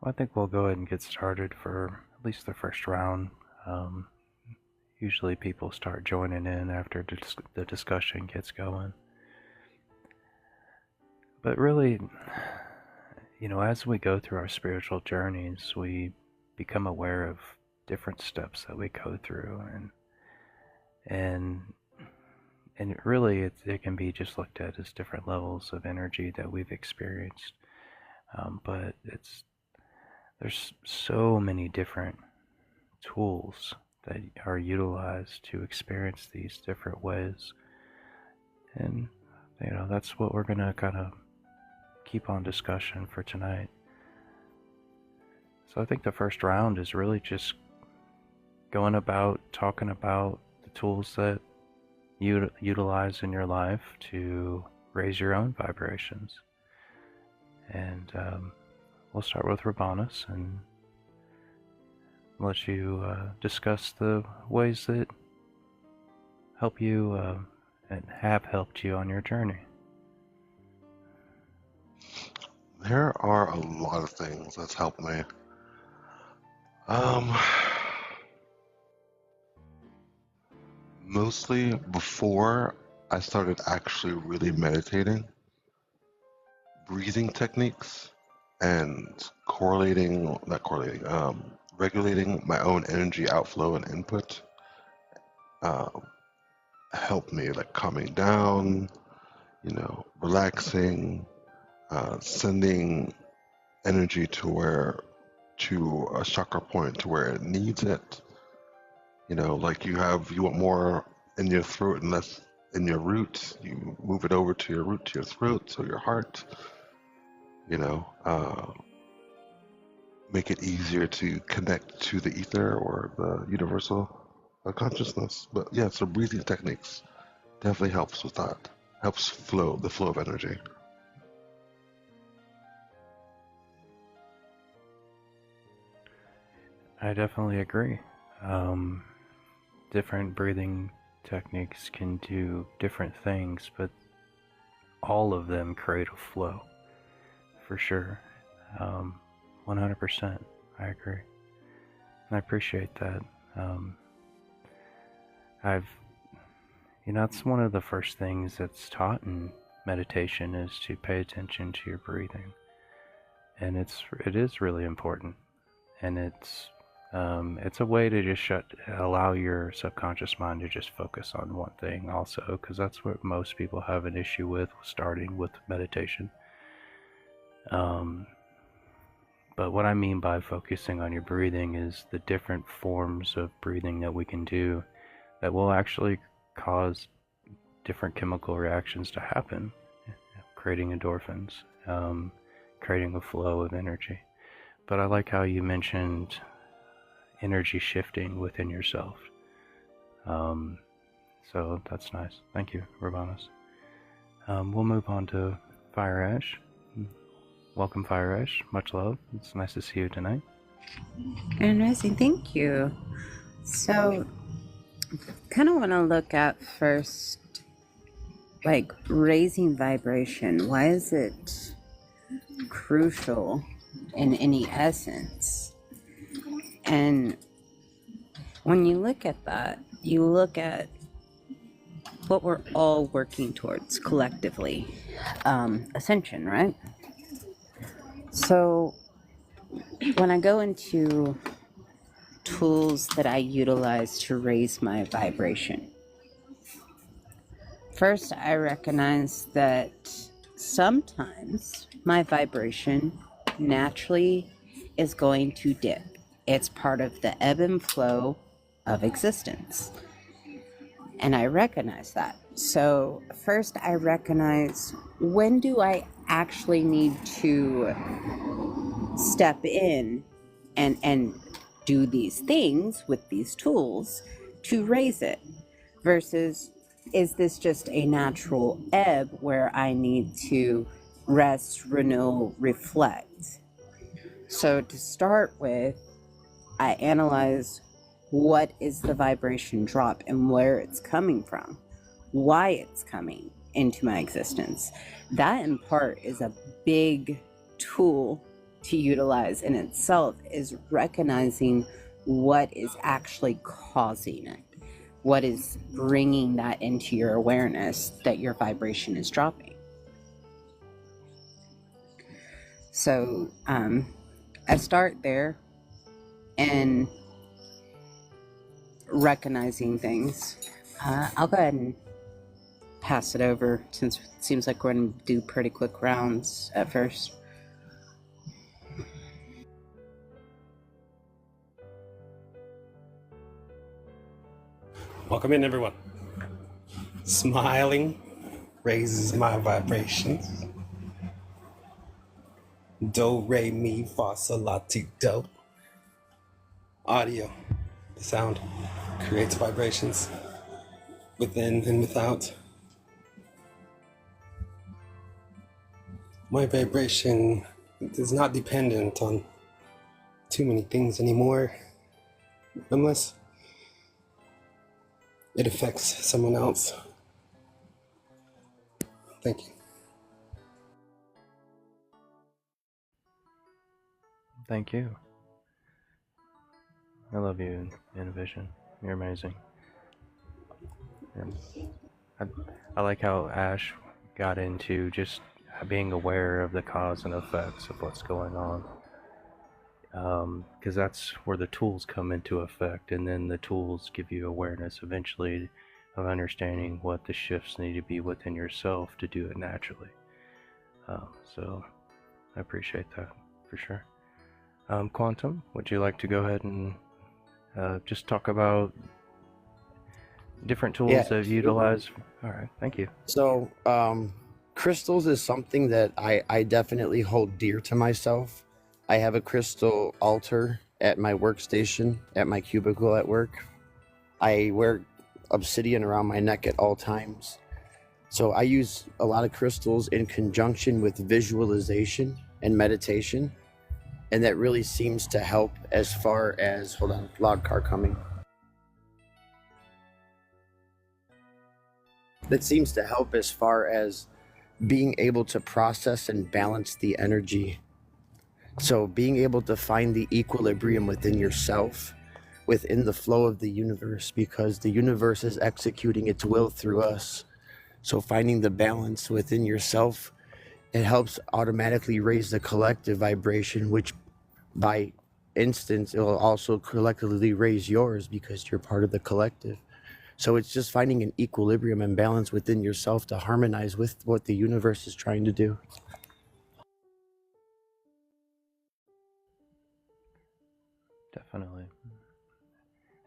I think we'll go ahead and get started for at least the first round. Um, Usually people start joining in after the discussion gets going. But really, as we go through our spiritual journeys, we become aware of different steps that we go through, and and really it can be just looked at as different levels of energy that we've experienced. But there's so many different tools that are utilized to experience these different ways, and that's what we're gonna kind of keep on discussion for tonight. So I think the first round is really just going about talking about the tools that you utilize in your life to raise your own vibrations. And we'll start with Rabanus and let you discuss the ways that help you and have helped you on your journey. There are a lot of things that's helped me. Mostly before I started actually really meditating, breathing techniques and regulating my own energy outflow and input helped me, like calming down, relaxing, sending energy to a chakra point to where it needs it. Like you want more in your throat and less in your root. You move it over to your root, to your throat, so your heart. Make it easier to connect to the ether or the universal consciousness. But yeah, so breathing techniques definitely helps with that. Helps the flow of energy. I definitely agree. Different breathing techniques can do different things, but all of them create a flow, for sure. 100%, I agree. And I appreciate that. It's one of the first things that's taught in meditation is to pay attention to your breathing. And it is really important. And it's a way to just allow your subconscious mind to just focus on one thing also, because that's what most people have an issue with starting with meditation. But what I mean by focusing on your breathing is the different forms of breathing that we can do that will actually cause different chemical reactions to happen, creating endorphins, creating a flow of energy. But I like how you mentioned energy shifting within yourself. So that's nice. Thank you, Rabanus. We'll move on to Fire Ash. Welcome, Fire Ash. Much love. It's nice to see you tonight. Interesting. Thank you. So, kind of want to look at first, like raising vibration. Why is it crucial in any essence? And when you look at that, you look at what we're all working towards collectively, ascension, right? So when I go into tools that I utilize to raise my vibration, first I recognize that sometimes my vibration naturally is going to dip. It's part of the ebb and flow of existence. And I recognize that. So first I recognize, when do I actually need to step in and do these things with these tools to raise it, versus is this just a natural ebb where I need to rest, renew, reflect? So to start with, I analyze what is the vibration drop and where it's coming from, why it's coming into my existence. That in part is a big tool to utilize in itself is recognizing what is actually causing it, what is bringing that into your awareness that your vibration is dropping. So I start there and recognizing things. I'll go ahead and pass it over since it seems like we're going to do pretty quick rounds at first. Welcome in, everyone. Smiling raises my vibrations. Do, re, mi, fa, sol, la, ti, do. Audio, the sound, creates vibrations within and without. My vibration is not dependent on too many things anymore, unless it affects someone else. Thank you. Thank you. I love you, Innovision. You're amazing. And I like how Ash got into just being aware of the cause and effects of what's going on. Because that's where the tools come into effect, and then the tools give you awareness eventually of understanding what the shifts need to be within yourself to do it naturally. So I appreciate that for sure. Quantum, would you like to go ahead and just talk about different tools that you utilize? All right, thank you. So crystals is something that I definitely hold dear to myself. I have a crystal altar at my workstation, at my cubicle at work. I wear obsidian around my neck at all times. So I use a lot of crystals in conjunction with visualization and meditation. And that really seems to help as far as, hold on, loud car coming. That seems to help as far as being able to process and balance the energy. So being able to find the equilibrium within yourself, within the flow of the universe, because the universe is executing its will through us. So finding the balance within yourself, it helps automatically raise the collective vibration, which by instance, it will also collectively raise yours because you're part of the collective. So it's just finding an equilibrium and balance within yourself to harmonize with what the universe is trying to do. Definitely.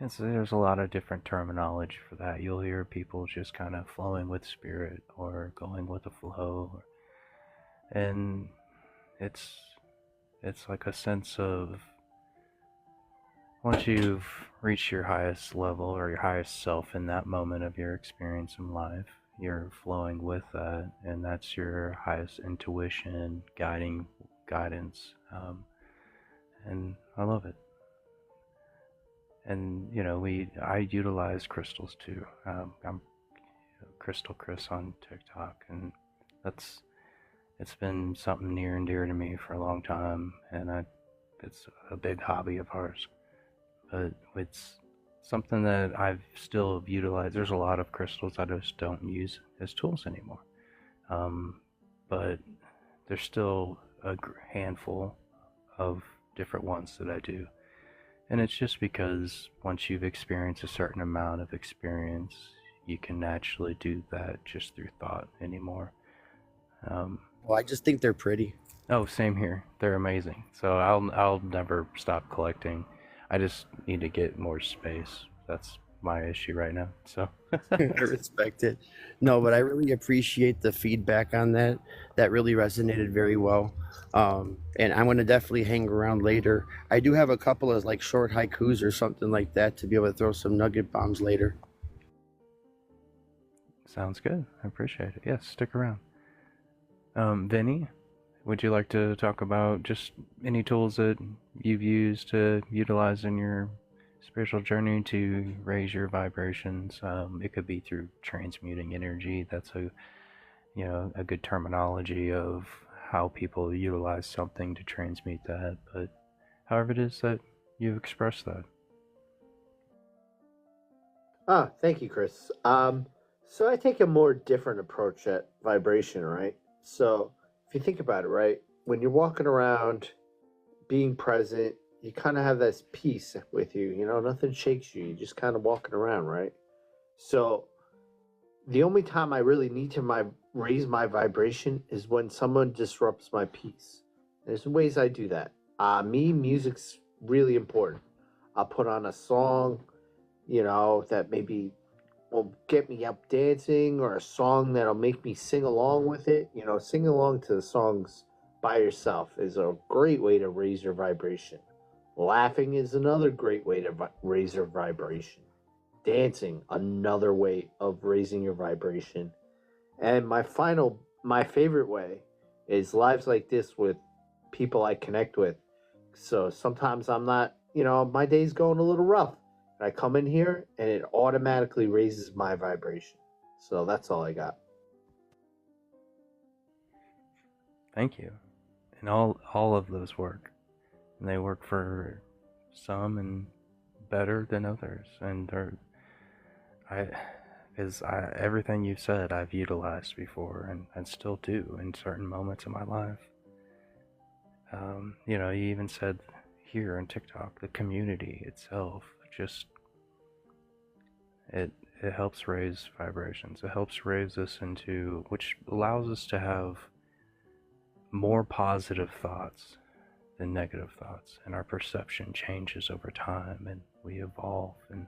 And so there's a lot of different terminology for that. You'll hear people just kind of flowing with spirit or going with the flow. And it's like a sense of once you've reached your highest level or your highest self in that moment of your experience in life, you're flowing with that, and that's your highest intuition, guidance, and I love it. And I utilize crystals too. I'm Crystal Chris on TikTok, and it's been something near and dear to me for a long time, and it's a big hobby of ours. But it's something that I've still utilized. There's a lot of crystals I just don't use as tools anymore. But there's still a handful of different ones that I do. And it's just because once you've experienced a certain amount of experience, you can naturally do that just through thought anymore. Well, I just think they're pretty. Oh, same here. They're amazing. So I'll never stop collecting. I just need to get more space. That's my issue right now. So I respect it. No, but I really appreciate the feedback on that. That really resonated very well. And I'm going to definitely hang around later. I do have a couple of like short haikus or something like that to be able to throw some nugget bombs later. Sounds good. I appreciate it. Yes, stick around. Vinny, would you like to talk about just any tools that you've used to utilize in your spiritual journey to raise your vibrations? It could be through transmuting energy. That's a good terminology of how people utilize something to transmute that, but however it is that you've expressed that. Ah, thank you, Chris. So I take a more different approach at vibration, right? So if you think about it, right, when you're walking around being present, you kind of have this peace with you. You know, nothing shakes you. You're just kind of walking around, right? So the only time I really need to raise my vibration is when someone disrupts my peace. There's ways I do that. Music's really important. I'll put on a song, you know, that maybe will get me up dancing, or a song that'll make me sing along with it. You know, sing along to the songs by yourself is a great way to raise your vibration. Laughing is another great way to raise your vibration. Dancing, another way of raising your vibration. And my favorite way is lives like this with people I connect with. So sometimes I'm not, you know, my day's going a little rough. And I come in here and it automatically raises my vibration. So that's all I got. Thank you. And all of those work. And they work for some and better than others. And everything you've said I've utilized before and still do in certain moments of my life. You know, you even said here on TikTok, the community itself just it helps raise vibrations. It helps raise us into, which allows us to have more positive thoughts than negative thoughts, and our perception changes over time, and we evolve, and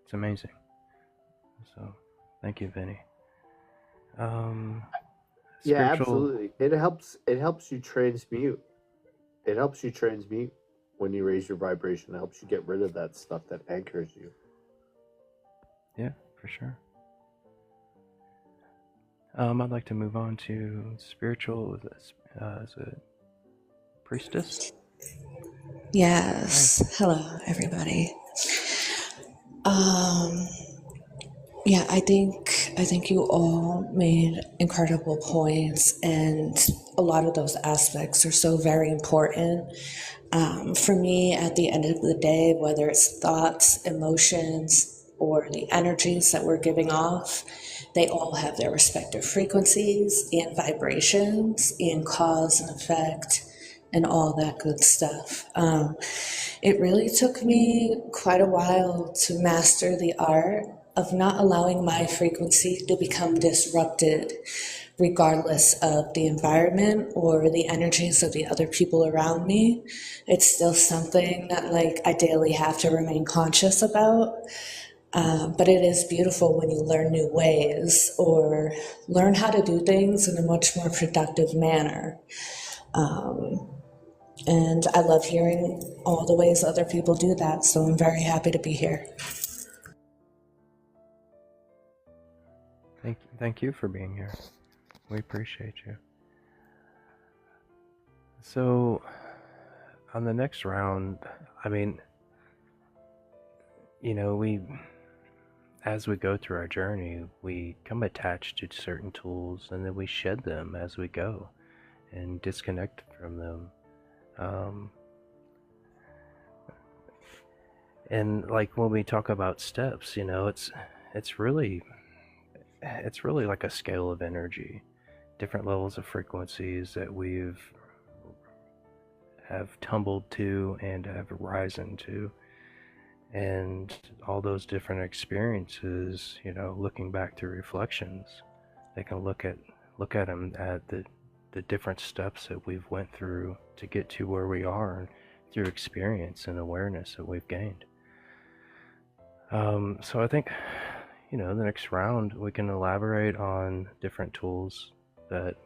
it's amazing. So, thank you, Vinny. Yeah, Spiritual. absolutely. It helps you transmute. It helps you transmute when you raise your vibration. It helps you get rid of that stuff that anchors you. Yeah, for sure. I'd like to move on to spiritual. Is it priestess? Yes. Hello, everybody. Um, yeah, I think you all made incredible points, and a lot of those aspects are so very important. For me, at the end of the day, whether it's thoughts, emotions, or the energies that we're giving off, they all have their respective frequencies and vibrations and cause and effect and all that good stuff. It really took me quite a while to master the art of not allowing my frequency to become disrupted, regardless of the environment or the energies of the other people around me. It's still something that I daily have to remain conscious about. But it is beautiful when you learn new ways or learn how to do things in a much more productive manner. And I love hearing all the ways other people do that, so I'm very happy to be here. Thank you for being here. We appreciate you. So, on the next round, I mean, you know, as we go through our journey, we come attached to certain tools, and then we shed them as we go and disconnect from them. And like when we talk about steps, you know, it's really like a scale of energy, different levels of frequencies that have tumbled to and have risen to, and all those different experiences, you know, looking back through reflections, they can look at them at the different steps that we've went through to get to where we are, and through experience and awareness that we've gained. So I think, you know, the next round we can elaborate on different tools that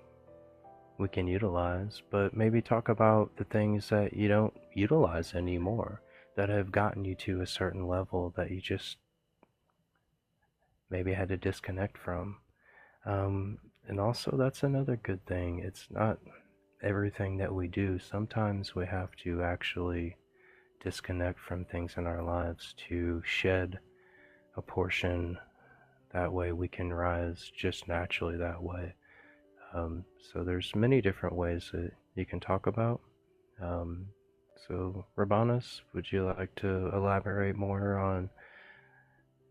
we can utilize, but maybe talk about the things that you don't utilize anymore, that have gotten you to a certain level that you just maybe had to disconnect from. And also, that's another good thing. It's not everything that we do. Sometimes we have to actually disconnect from things in our lives to shed a portion. That way we can rise just naturally that way. So there's many different ways that you can talk about. Um, so Rabanus, would you like to elaborate more on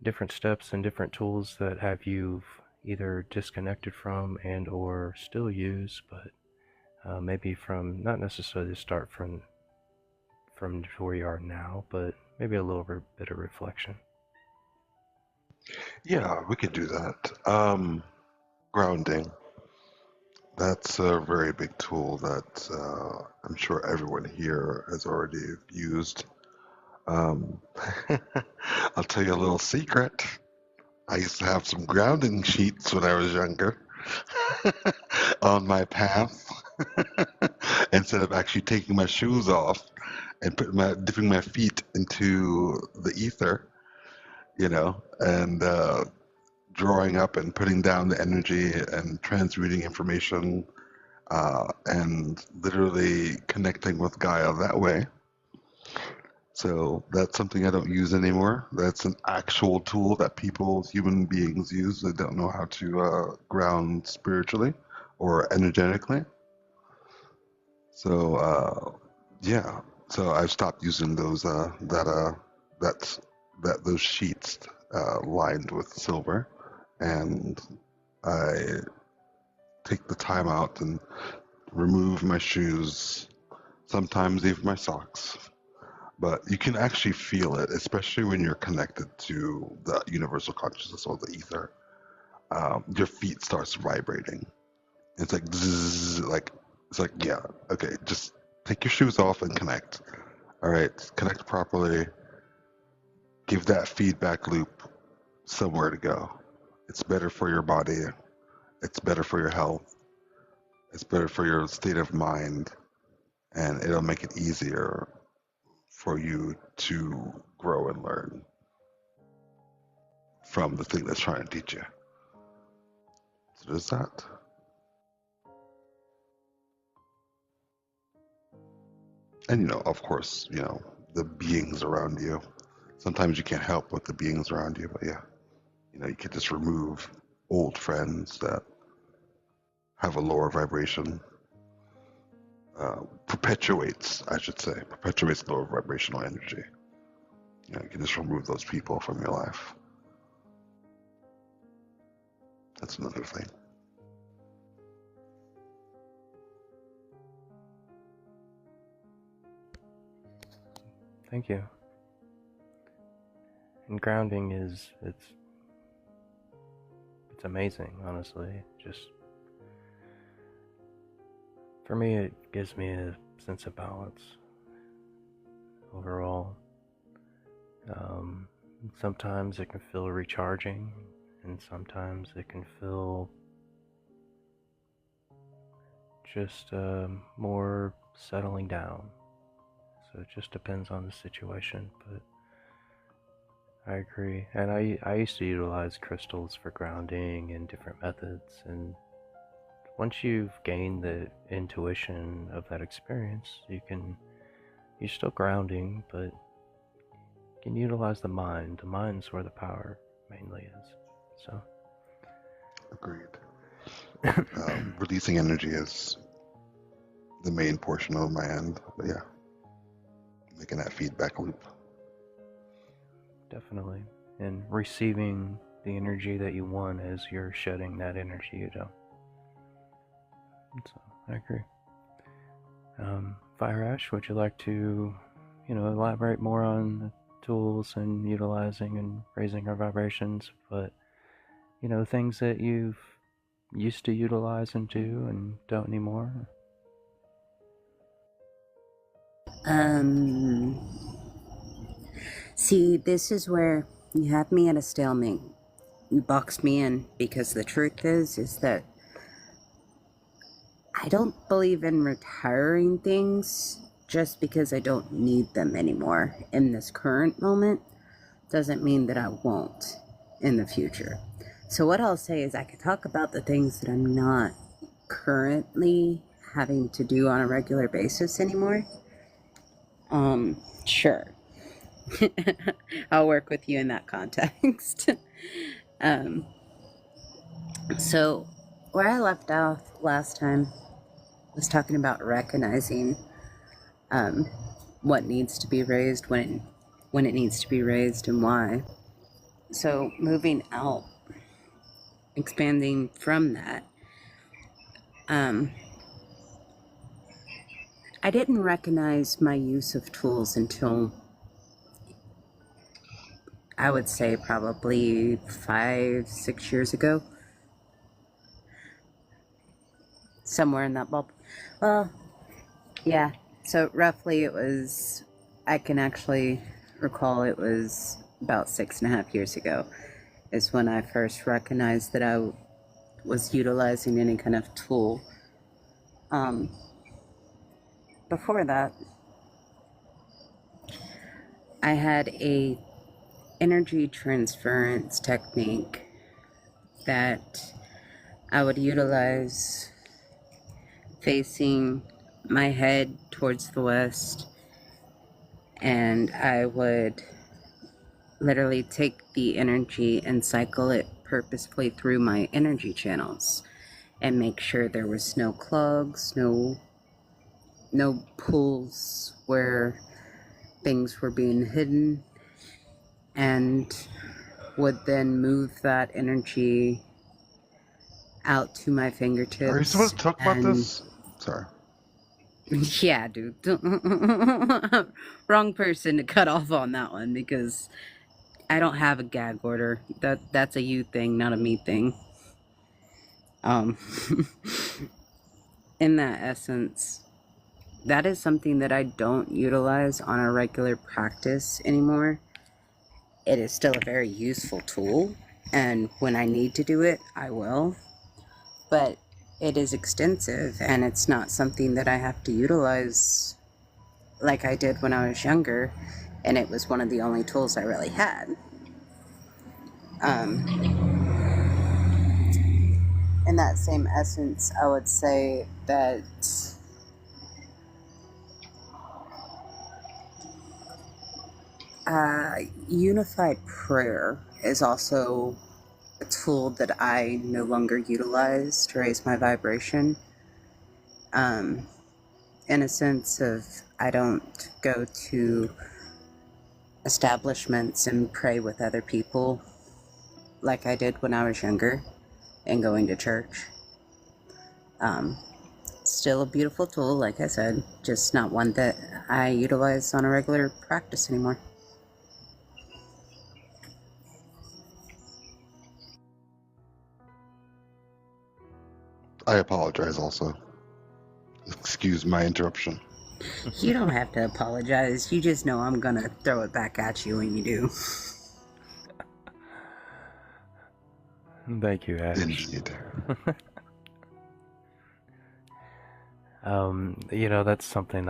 different steps and different tools that have you either disconnected from and or still use, but maybe from not necessarily start from where you are now, but maybe a little bit of reflection. Yeah, we could do that. Grounding. That's a very big tool that I'm sure everyone here has already used. Um, I'll tell you a little secret. I used to have some grounding sheets when I was younger on my path instead of actually taking my shoes off and dipping my feet into the ether, and drawing up and putting down the energy and transmuting information and literally connecting with Gaia that way. So that's something I don't use anymore. That's an actual tool that people, human beings, use. They don't know how to ground spiritually or energetically. So yeah. So I've stopped using those those sheets lined with silver, and I take the time out and remove my shoes, sometimes even my socks. But you can actually feel it, especially when you're connected to the universal consciousness or the ether. Your feet starts vibrating. It's like zzz, like it's like yeah, okay, just take your shoes off and connect. All right, connect properly. Give that feedback loop somewhere to go. It's better for your body. It's better for your health. It's better for your state of mind, and it'll make it easier for you to grow and learn from the thing that's trying to teach you. So there's that. And of course, the beings around you. Sometimes you can't help with the beings around you, but yeah, you can just remove old friends that have a lower vibration. Perpetuates, I should say, perpetuates lower vibrational energy. You can just remove those people from your life. That's another thing. Thank you. And grounding it's amazing, honestly. Just for me, it gives me a sense of balance overall. Sometimes it can feel recharging, and sometimes it can feel just more settling down. So it just depends on the situation, but I agree. And I used to utilize crystals for grounding and different methods, and once you've gained the intuition of that experience, you're still grounding, but you can utilize the mind. The mind's where the power mainly is. So Agreed. Releasing energy is the main portion of my end, but yeah, making that feedback loop. definitely. And receiving the energy that you want as you're shedding that energy, So I agree. Fire Ash, would you like to, elaborate more on the tools and utilizing and raising our vibrations, but things that you've used to utilize and do and don't anymore? See, this is where you have me at a stalemate. You box me in because the truth is that I don't believe in retiring things just because I don't need them anymore in this current moment. Doesn't mean that I won't in the future. So what I'll say is I could talk about the things that I'm not currently having to do on a regular basis anymore. Sure. I'll work with you in that context. So where I left off last time was talking about recognizing what needs to be raised, when it needs to be raised, and why. So moving out, expanding from that, I didn't recognize my use of tools until, I would say, probably 5-6 years ago. Somewhere in that bulb. Well, yeah. So roughly I can actually recall it was about 6.5 years ago is when I first recognized that I was utilizing any kind of tool. Before that, I had a energy transference technique that I would utilize facing my head towards the west, and I would literally take the energy and cycle it purposefully through my energy channels and make sure there was no clogs, no pools where things were being hidden, and would then move that energy out to my fingertips. Are you supposed to talk about and this? Sorry. Yeah, dude. Wrong person to cut off on that one, because I don't have a gag order. That's a you thing, not a me thing. In that essence, that is something that I don't utilize on a regular practice anymore. It is still a very useful tool, and when I need to do it, I will. But it is extensive, and it's not something that I have to utilize like I did when I was younger, and it was one of the only tools I really had. In that same essence, I would say that unified prayer is also a tool that I no longer utilize to raise my vibration. In a sense of, I don't go to establishments and pray with other people like I did when I was younger and going to church. Still a beautiful tool, like I said, just not one that I utilize on a regular practice anymore. I apologize also. Excuse my interruption. You don't have to apologize. You just know I'm gonna throw it back at you when you do. Thank you, Ash. Indeed. That's something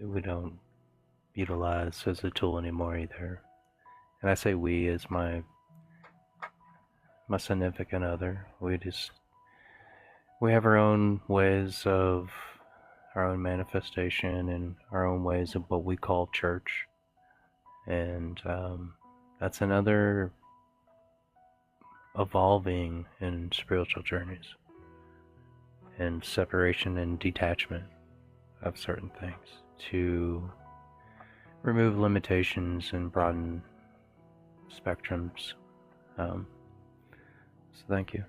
we don't utilize as a tool anymore either. And I say we as my significant other. We have our own ways of our own manifestation and our own ways of what we call church. And that's another evolving in spiritual journeys and separation and detachment of certain things to remove limitations and broaden spectrums. So thank you.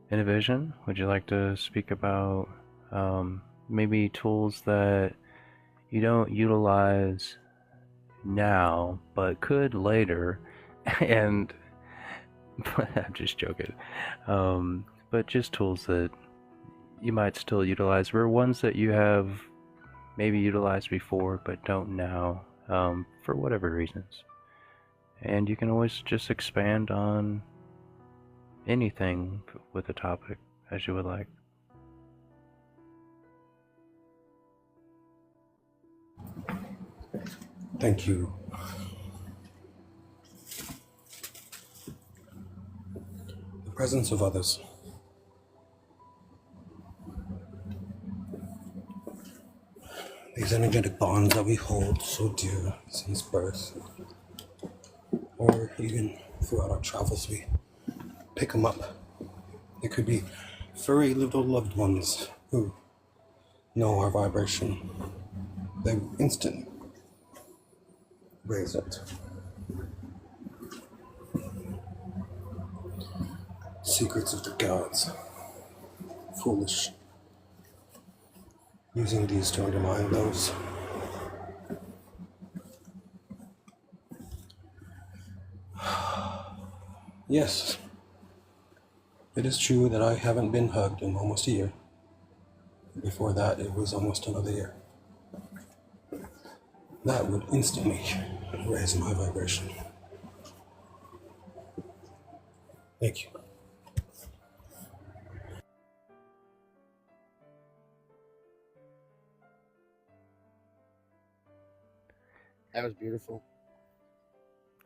Innovision, would you like to speak about maybe tools that you don't utilize now but could later? And I'm just joking. But just tools that you might still utilize, or ones that you have maybe utilized before but don't now, for whatever reasons. And you can always just expand on anything with the topic as you would like. Thank you. The presence of others. These energetic bonds that we hold so dear since birth, or even throughout our travels, we pick them up It could be furry little loved ones who know our vibration. They instantly raise it. Secrets of the gods. Foolish. Using these to undermine those. Yes, it is true that I haven't been hugged in almost a year. Before that, it was almost another year. That would instantly raise my vibration. Thank you. That was beautiful.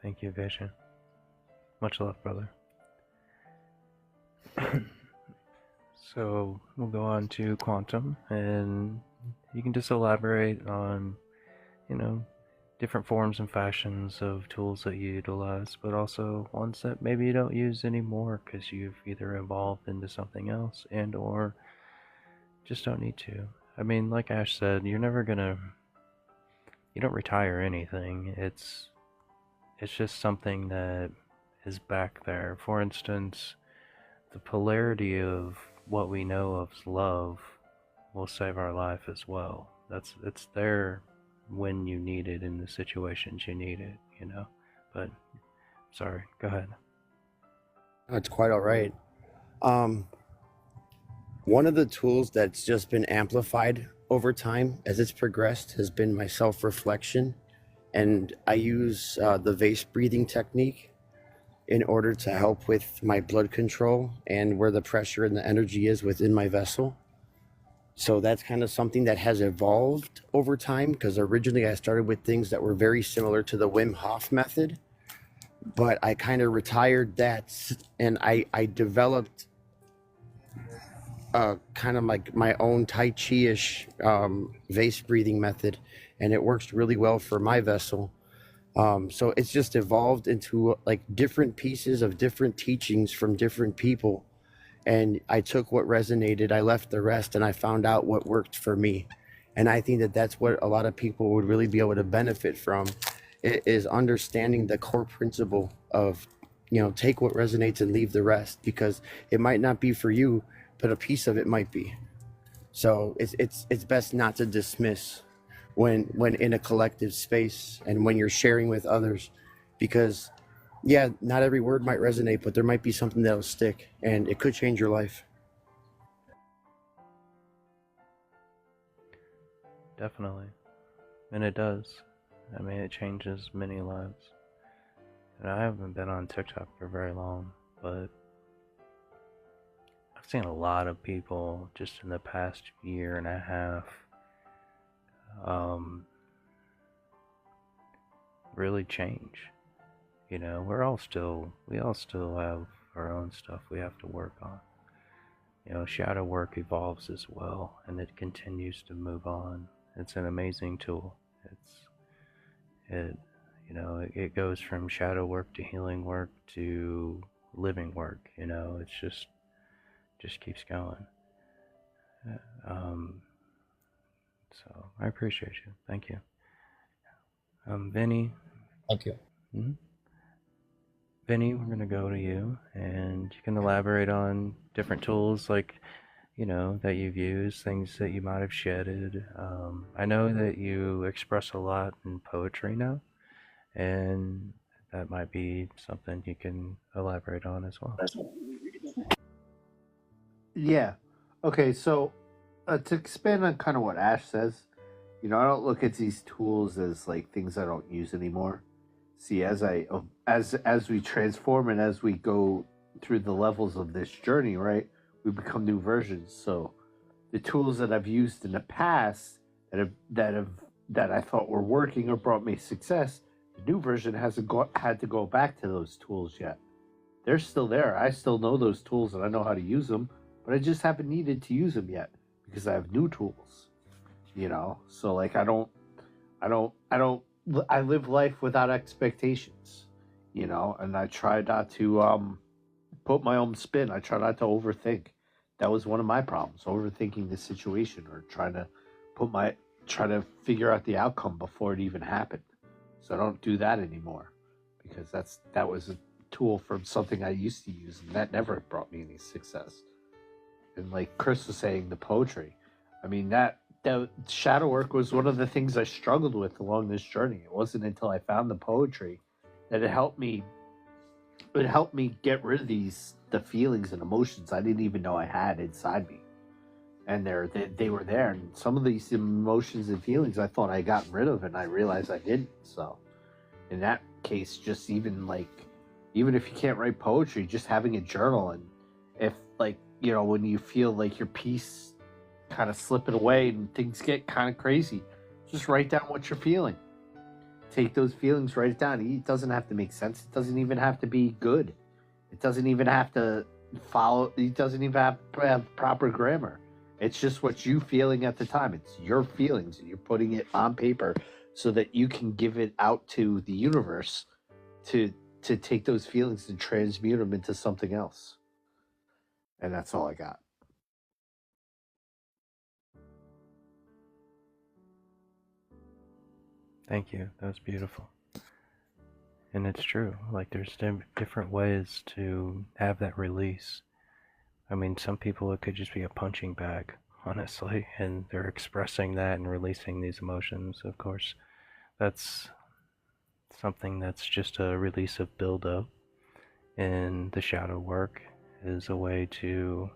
Thank you, Vision. Much love, brother. So we'll go on to quantum, and you can just elaborate on, different forms and fashions of tools that you utilize, but also ones that maybe you don't use anymore because you've either evolved into something else and or just don't need to. I mean, like Ash said, you don't retire anything. It's just something that is back there. For instance, the polarity of what we know of love will save our life as well. It's there when you need it in the situations you need it. But sorry, go ahead. That's quite all right. One of the tools that's just been amplified over time as it's progressed has been my self-reflection, and I use the vase breathing technique in order to help with my blood control and where the pressure and the energy is within my vessel. So that's kind of something that has evolved over time, because originally I started with things that were very similar to the Wim Hof method, but I kind of retired that, and I developed kind of like my own Tai Chi-ish vase breathing method, and it works really well for my vessel. So it's just evolved into like different pieces of different teachings from different people. And I took what resonated, I left the rest, and I found out what worked for me. And I think that that's what a lot of people would really be able to benefit from, is understanding the core principle of, take what resonates and leave the rest, because it might not be for you, but a piece of it might be. So it's best not to dismiss when in a collective space and when you're sharing with others, because not every word might resonate, but there might be something that'll stick, and it could change your life. Definitely. And it does. I mean, it changes many lives. And I haven't been on TikTok for very long, but I've seen a lot of people just in the past year and a half really change. We all still have our own stuff we have to work on. Shadow work evolves as well, and it continues to move on. It's an amazing tool. It goes from shadow work to healing work to living work. It's just keeps going. So I appreciate you. Thank you. Vinny. Thank you. Mm-hmm. Vinny, we're gonna go to you, and you can elaborate on different tools like that you've used, things that you might have shedded. I know that you express a lot in poetry now, and that might be something you can elaborate on as well. Yeah. Okay, so to expand on kind of what Ash says, I don't look at these tools as like things I don't use anymore. See, as we transform and as we go through the levels of this journey, right, we become new versions. So the tools that I've used in the past that I thought were working or brought me success, the new version hasn't had to go back to those tools yet. They're still there. I still know those tools and I know how to use them, but I just haven't needed to use them yet because I have new tools. So like I live life without expectations, and I try not to put my own spin. I try not to overthink. That was one of my problems, overthinking the situation or trying to figure out the outcome before it even happened. So I don't do that anymore because that was a tool from something I used to use, and that never brought me any success. And like Chris was saying, the poetry. I mean, that shadow work was one of the things I struggled with along this journey. It wasn't until I found the poetry that it helped me get rid of the feelings and emotions I didn't even know I had inside me. And they were there, and some of these emotions and feelings I thought I had gotten rid of, and I realized I didn't. So in that case, just even if you can't write poetry, just having a journal, and if when you feel like your piece kind of slipping away and things get kind of crazy, just write down what you're feeling. Take those feelings, write it down. It doesn't have to make sense. It doesn't even have to be good. It doesn't even have to follow. It doesn't even have to have proper grammar. It's just what you feeling at the time. It's your feelings, and you're putting it on paper so that you can give it out to the universe to take those feelings and transmute them into something else. And that's all I got. Thank you. That was beautiful. And it's true. Like, there's different ways to have that release. I mean, some people, it could just be a punching bag, honestly, and they're expressing that and releasing these emotions. Of course, that's something that's just a release of buildup. And the shadow work is a way to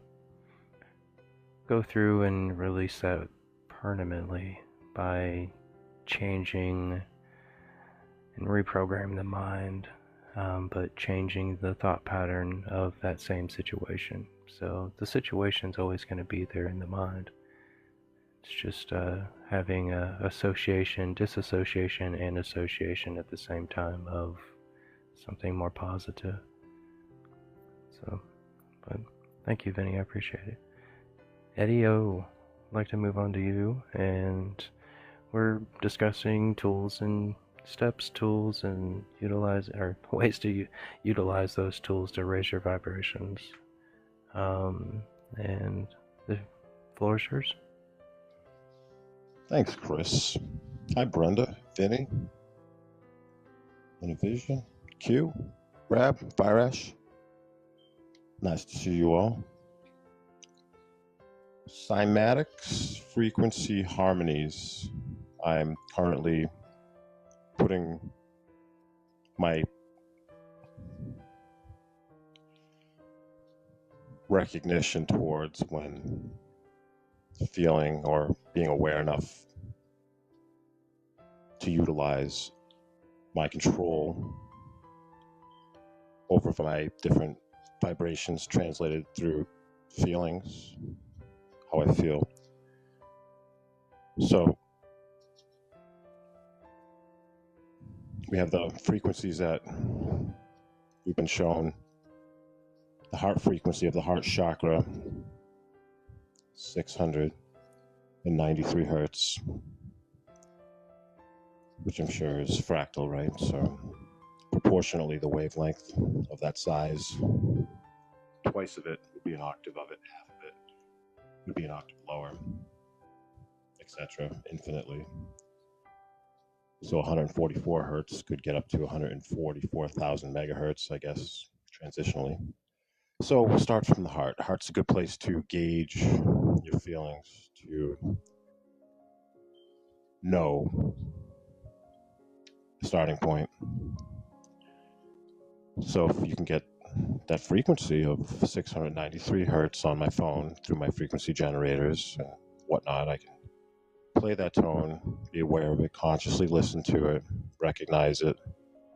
go through and release that permanently by changing and reprogramming the mind, but changing the thought pattern of that same situation. So the situation's always going to be there in the mind. It's just having association, disassociation, and association at the same time of something more positive. So, but thank you, Vinny. I appreciate it. Eddie O, I'd like to move on to you, and we're discussing tools and steps, tools, and ways to utilize those tools to raise your vibrations. And the floor is yours. Thanks, Chris. Hi, Brenda, Vinny, Innovision, Q, Rab, Fireash. Nice to see you all. Cymatics, frequency harmonies. I'm currently putting my recognition towards when feeling or being aware enough to utilize my control over my different vibrations translated through feelings, how I feel. So we have the frequencies that we've been shown. The heart frequency of the heart chakra, 693 hertz, which I'm sure is fractal, right? So proportionally the wavelength of that size, twice of it would be an octave of it, half of it would be an octave lower, etc., infinitely. So 144 hertz could get up to 144,000 megahertz, I guess, transitionally. So we'll start from the heart. Heart's a good place to gauge your feelings, to know the starting point. So if you can get that frequency of 693 hertz on my phone through my frequency generators and whatnot, I can play that tone, be aware of it, consciously listen to it, recognize it,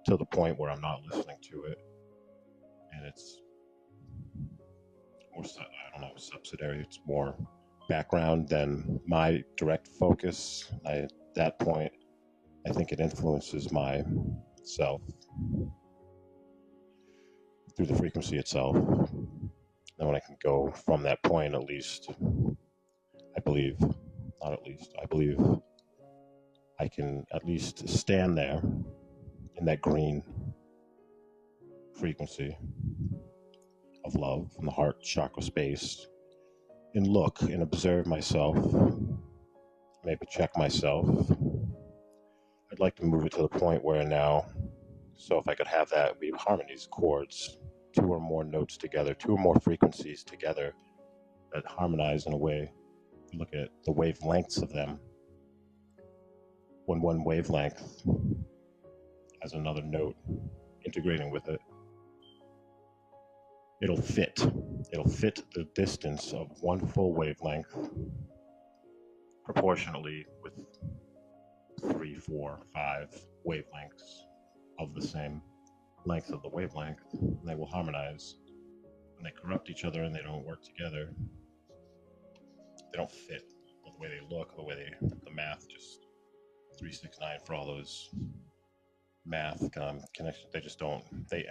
to the point where I'm not listening to it. And it's more, I don't know, subsidiary. It's more background than my direct focus. At that point, I think it influences my self through the frequency itself. And when I can go from that point, at least, I believe I can at least stand there in that green frequency of love in the heart chakra space and look and observe myself, maybe check myself. I'd like to move it to the point where now, so if I could have that, we harmonies, chords, two or more notes together, two or more frequencies together that harmonize in a way. Look at the wavelengths of them. When one wavelength has another note integrating with it, it'll fit the distance of one full wavelength proportionately with 3, 4, 5 wavelengths of the same length of the wavelength, and they will harmonize. When they corrupt each other and they don't work together, they don't fit the way they look, the way the math just 369 for all those math connections. They just don't. They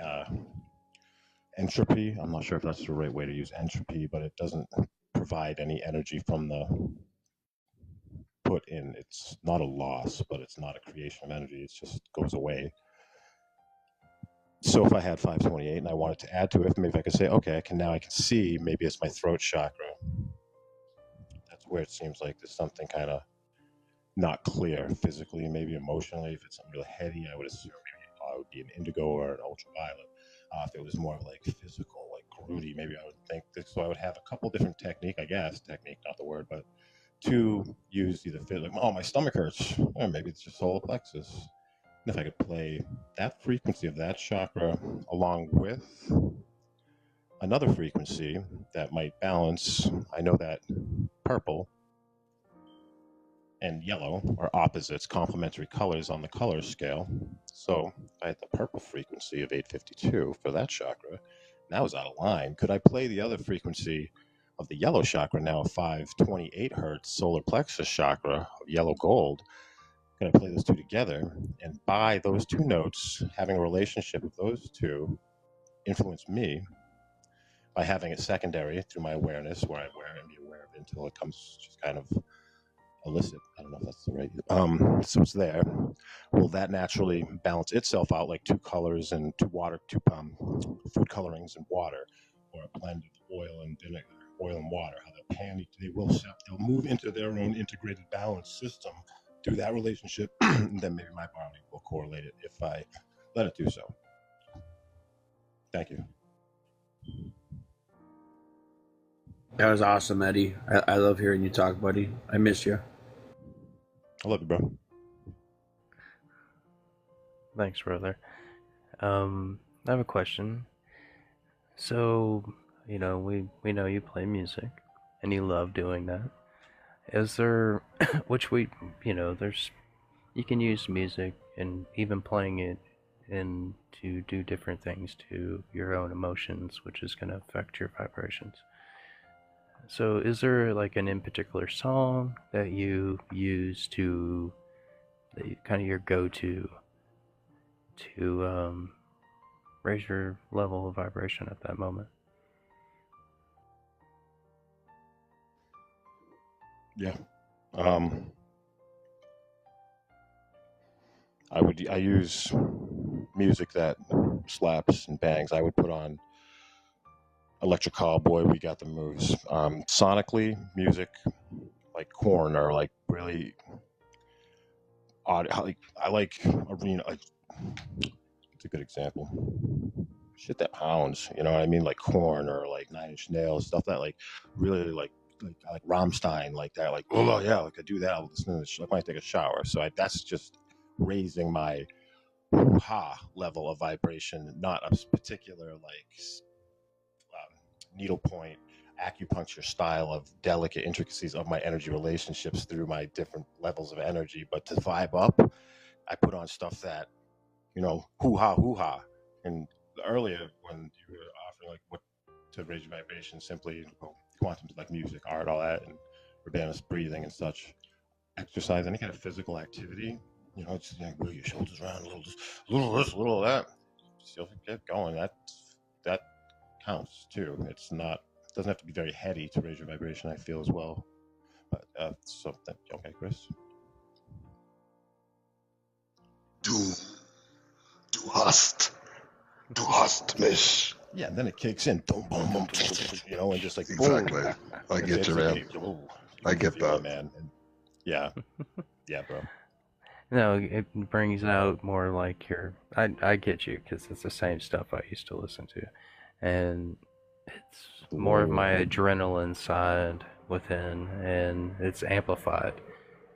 entropy. I'm not sure if that's the right way to use entropy, but it doesn't provide any energy from the put in. It's not a loss, but it's not a creation of energy. It just goes away. So if I had 528 and I wanted to add to it, maybe I could say, okay, I can see maybe it's my throat chakra. That's where it seems like there's something kind of not clear physically, maybe emotionally. If it's something really heady, I would assume maybe it would be an indigo or an ultraviolet. If it was more like physical, like grooty, maybe I would think this. So I would have a couple different technique, not the word, but to use either like, oh, my stomach hurts, or maybe it's just solar plexus. And if I could play that frequency of that chakra along with another frequency that might balance, I know that purple and yellow are opposites, complementary colors on the color scale. So if I had the purple frequency of 852 for that chakra, that was out of line. Could I play the other frequency of the yellow chakra, now 528 hertz solar plexus chakra of yellow gold? Can I play those two together? And by those two notes, having a relationship with those two influence me by having it secondary through my awareness, where I wear and be aware of it until it comes just kind of illicit. I don't know if that's the right. So it's there. Will that naturally balance itself out like two colors and two food colorings and water, or a blend of oil and vinegar, oil and water? How they'll move into their own integrated balance system through that relationship. And then maybe my body will correlate it if I let it do so. Thank you. That was awesome, Eddie. I love hearing you talk, buddy. I miss you. I love you, bro. Thanks, brother. I have a question. So, we know you play music, and you love doing that. Is there, there's, you can use music and even playing it and to do different things to your own emotions, which is going to affect your vibrations. So is there like an in particular song that you use to, kind of your go-to to raise your level of vibration at that moment? Yeah. I use music that slaps and bangs. I would put on Electric Cowboy, We Got the Moves. Sonically, music like Korn or like really odd. I like arena. It's a good example. Shit that pounds. You know what I mean? Like Korn or like Nine Inch Nails, stuff that like really like Rammstein, like that. Like, oh yeah, like I do that. I'll listen to this. I might take a shower. So that's just raising my ha level of vibration, not a particular like needlepoint acupuncture style of delicate intricacies of my energy relationships through my different levels of energy. But to vibe up, I put on stuff that, hoo-ha. And earlier when you were offering like what to raise your vibration, simply quantum, like music, art, all that, and Urbana's breathing and such, exercise, any kind of physical activity, just move your shoulders around a little this, a little of that. Still get going. That counts too. It doesn't have to be very heady to raise your vibration, I feel, as well. But okay, Chris. Du hast mich. yeah, and then it kicks in, boom, boom, boom, you know, and just like boom. Exactly. I get It's you, like man. you I can get feel it, that. man. And yeah, yeah, bro. No, it brings out more like your. I get you because it's the same stuff I used to listen to, and it's more of my Whoa. adrenaline side within, and it's amplified.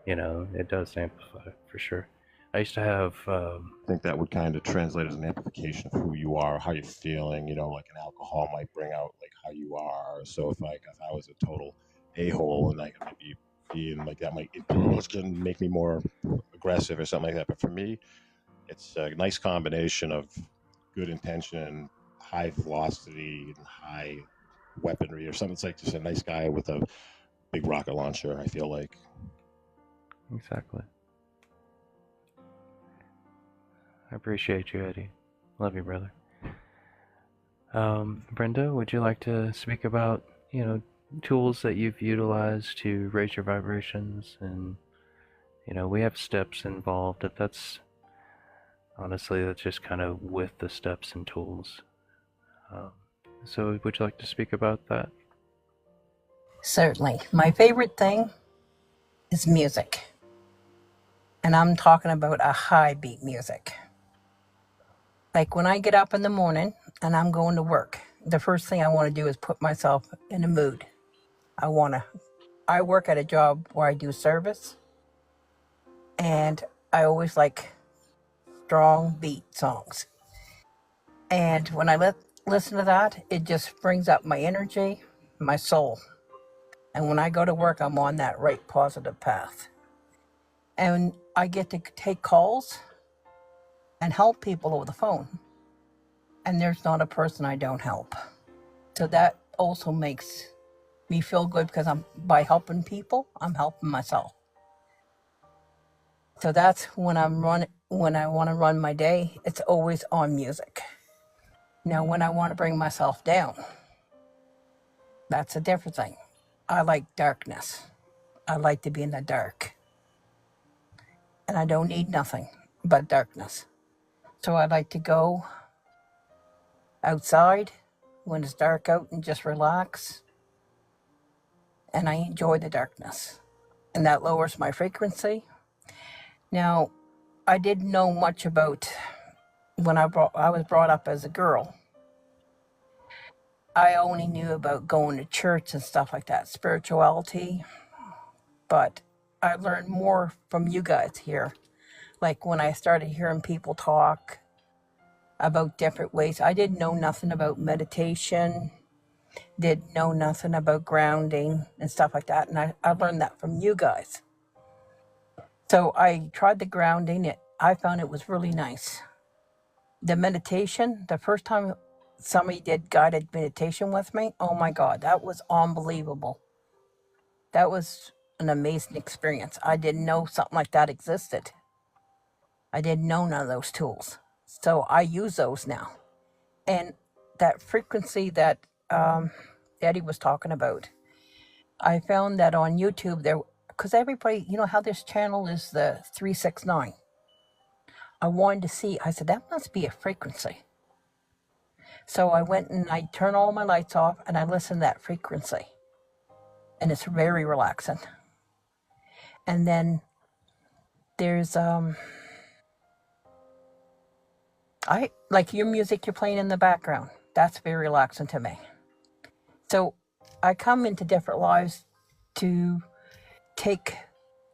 You know, it does amplify it for sure. I used to have. I think that would kind of translate as an amplification of who you are, how you're feeling. You know, like an alcohol might bring out like how you are. So if I was a total a hole and I could maybe being like that might it's gonna make me more aggressive or something like that. But for me, it's a nice combination of good intention, high velocity, and high weaponry or something. It's like just a nice guy with a big rocket launcher. I feel like. Exactly. I appreciate you, Eddie. Love you, brother. Brenda, would you like to speak about, tools that you've utilized to raise your vibrations? And, we have steps involved. If that's, honestly, that's just kind of with the steps and tools. Um, so would you like to speak about that? Certainly. My favorite thing is music. And I'm talking about a high beat music. Like when I get up in the morning and I'm going to work, the first thing I want to do is put myself in a mood. I work at a job where I do service, and I always like strong beat songs. And when I listen to that, it just brings up my energy, my soul. And when I go to work, I'm on that right positive path. And I get to take calls and help people over the phone. And there's not a person I don't help. So that also makes me feel good because by helping people, I'm helping myself. So that's when when I want to run my day, it's always on music. Now when I want to bring myself down, that's a different thing. I like darkness. I like to be in the dark. And I don't need nothing but darkness. So I like to go outside when it's dark out and just relax. And I enjoy the darkness. And that lowers my frequency. Now, I didn't know much about when I was brought up as a girl. I only knew about going to church and stuff like that, spirituality. But I learned more from you guys here. Like when I started hearing people talk about different ways. I didn't know nothing about meditation, didn't know nothing about grounding and stuff like that. And I learned that from you guys. So I tried the grounding. I found it was really nice. The meditation, the first time somebody did guided meditation with me, oh my God, that was unbelievable. That was an amazing experience. I didn't know something like that existed. I didn't know none of those tools. So I use those now. And that frequency that Eddie was talking about, I found that on YouTube there, because everybody, you know how this channel is the 369. I wanted to see, I said, that must be a frequency. So I went and I turned all my lights off and I listened to that frequency. And it's very relaxing. And then there's I like your music you're playing in the background. That's very relaxing to me. So I come into different lives to take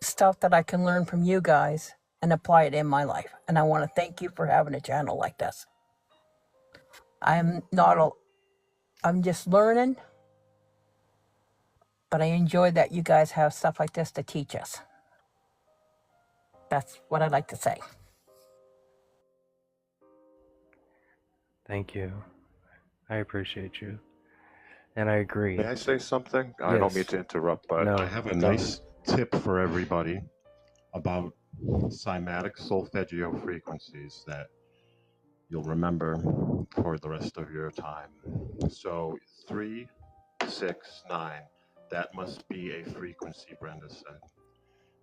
stuff that I can learn from you guys and apply it in my life. And I want to thank you for having a channel like this. I'm just learning, but I enjoy that you guys have stuff like this to teach us. That's what I'd like to say. Thank you. I appreciate you. And I agree. May I say something? I don't mean Yes. to interrupt, but No, I have a go nice tip for everybody about cymatic solfeggio frequencies that you'll remember for the rest of your time. So 3, 6, 9, that must be a frequency, Brenda said.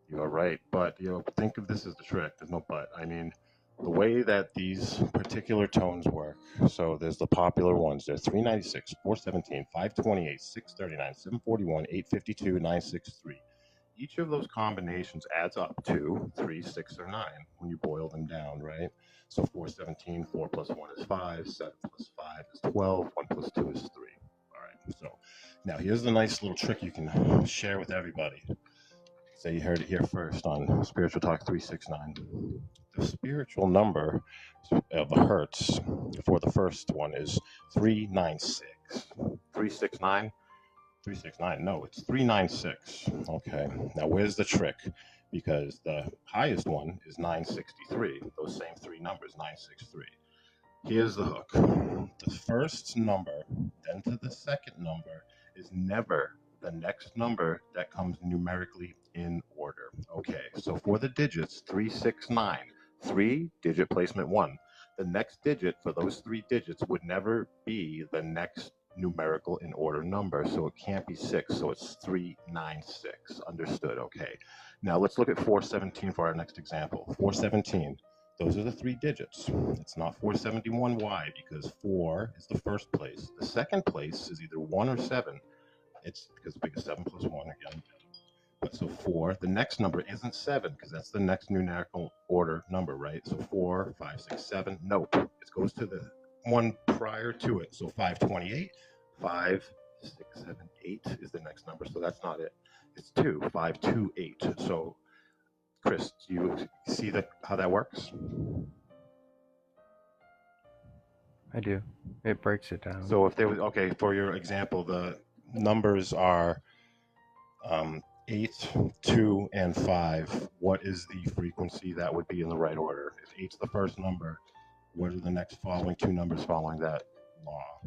You are right, but think of this as the trick. There's no but. I mean, the way that these particular tones work, so there's the popular ones. There's 396, 417, 528, 639, 741, 852, 963. Each of those combinations adds up to 3, 6, or 9 when you boil them down, right? So 417, 4 plus 1 is 5, 7 plus 5 is 12, 1 plus 2 is 3. All right, so now here's the nice little trick you can share with everybody. So you heard it here first on Spiritual Talk 369. The spiritual number of hertz for the first one is 396. 369? 369. No, it's 396. Okay. Now, where's the trick? Because the highest one is 963. Those same three numbers, 963. Here's the hook. The first number, then to the second number, is never the next number that comes numerically in order. Okay, so for the digits 369, 3-digit placement 1, the next digit for those 3 digits would never be the next numerical in order number, so it can't be 6, so it's 396. Understood? Okay. Now let's look at 417 for our next example. 417. Those are the 3 digits. It's not 471. Why? Because 4 is the first place. The second place is either 1 or 7. It's because we get 7 plus 1 again. But so 4, the next number isn't 7 because that's the next numerical order number, right? So 4, 5, 6, 7. Nope. It goes to the one prior to it. So 528, 5, 6, 7, 8 is the next number. So that's not it. It's 2, 5, 2, 8. So Chris, do you see how that works? I do. It breaks it down. So if there was, okay, for your example, the numbers are 8, 2, and 5. What is the frequency that would be in the right order? If 8's the first number, what are the next following 2 numbers following that law?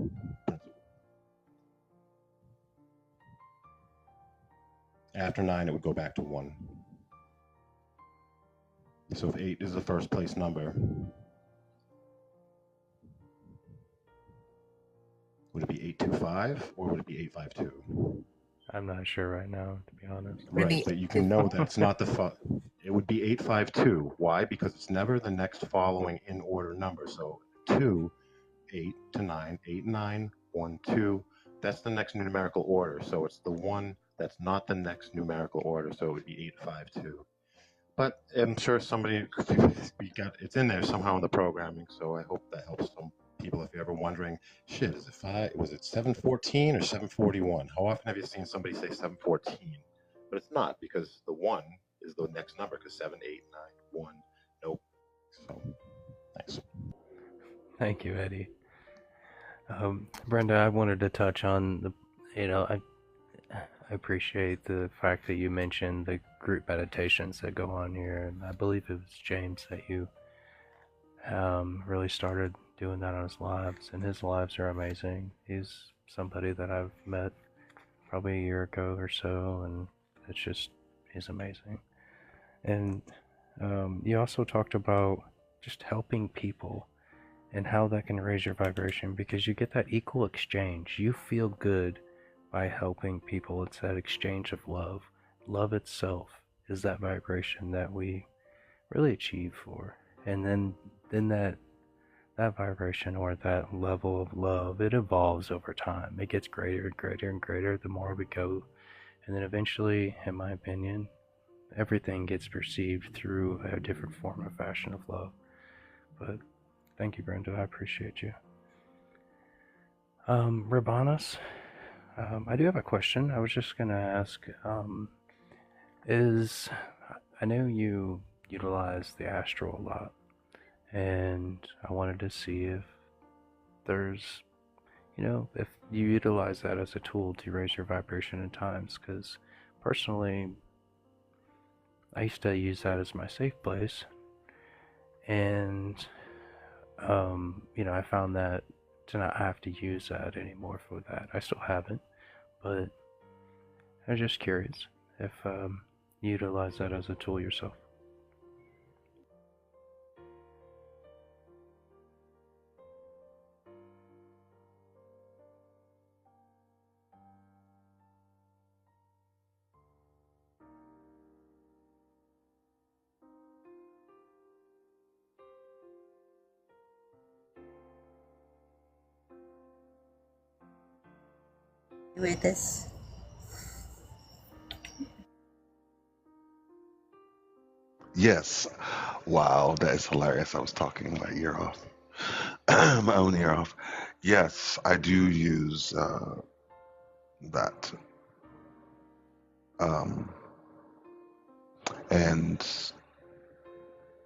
After 9, it would go back to 1. So if 8 is the first place number, would it be 825 or would it be 852? I'm not sure right now, to be honest. Right, but you can know that it's not it would be 852. Why? Because it's never the next following in order number. So 2, 8 to 9, 8, 9, 1, 2. That's the next numerical order. So it's the one that's not the next numerical order. So it would be 852. But I'm sure somebody it's in there somehow in the programming. So I hope that helps some people if you're ever wondering, shit, is it 5? Was it 714 or 741? How often have you seen somebody say 714? But it's not, because the 1 is the next number, because 7, 8, 9, 1. Nope. So, thanks. Thank you, Eddie. Brenda, I wanted to touch on I appreciate the fact that you mentioned the group meditations that go on here. I believe it was James that you really started doing that on his lives, and his lives are amazing. He's somebody that I've met probably a year ago or so, and he's amazing. And you also talked about just helping people and how that can raise your vibration, because you get that equal exchange. You feel good by helping people. It's that exchange of love. Love itself is that vibration that we really achieve for. And then that vibration, or that level of love, it evolves over time. It gets greater and greater and greater the more we go. And then eventually, in my opinion, everything gets perceived through a different form or fashion of love. But thank you, Brenda. I appreciate you. Rabanas, I do have a question. I was just going to ask, I know you utilize the astral a lot, and I wanted to see if there's, if you utilize that as a tool to raise your vibration at times, because personally, I used to use that as my safe place, and I found that to not have to use that anymore for that. I still haven't, but I was just curious if you utilize that as a tool yourself. with this? Yes. Wow, that is hilarious. I was talking my ear off, my own ear off. Yes, I do use that. Um, and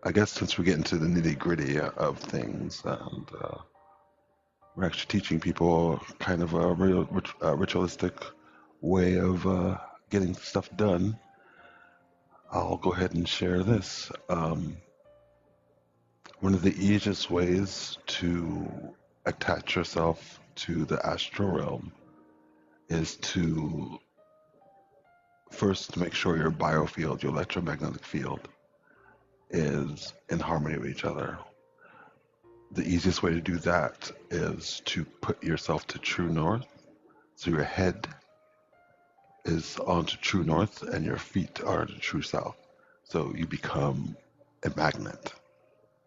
I guess since we get into the nitty gritty of things, and we're actually teaching people kind of a real ritualistic way of getting stuff done, I'll go ahead and share this. One of the easiest ways to attach yourself to the astral realm is to first make sure your biofield, your electromagnetic field, is in harmony with each other. The easiest way to do that is to put yourself to true north. So your head is onto true north and your feet are to true south. So you become a magnet,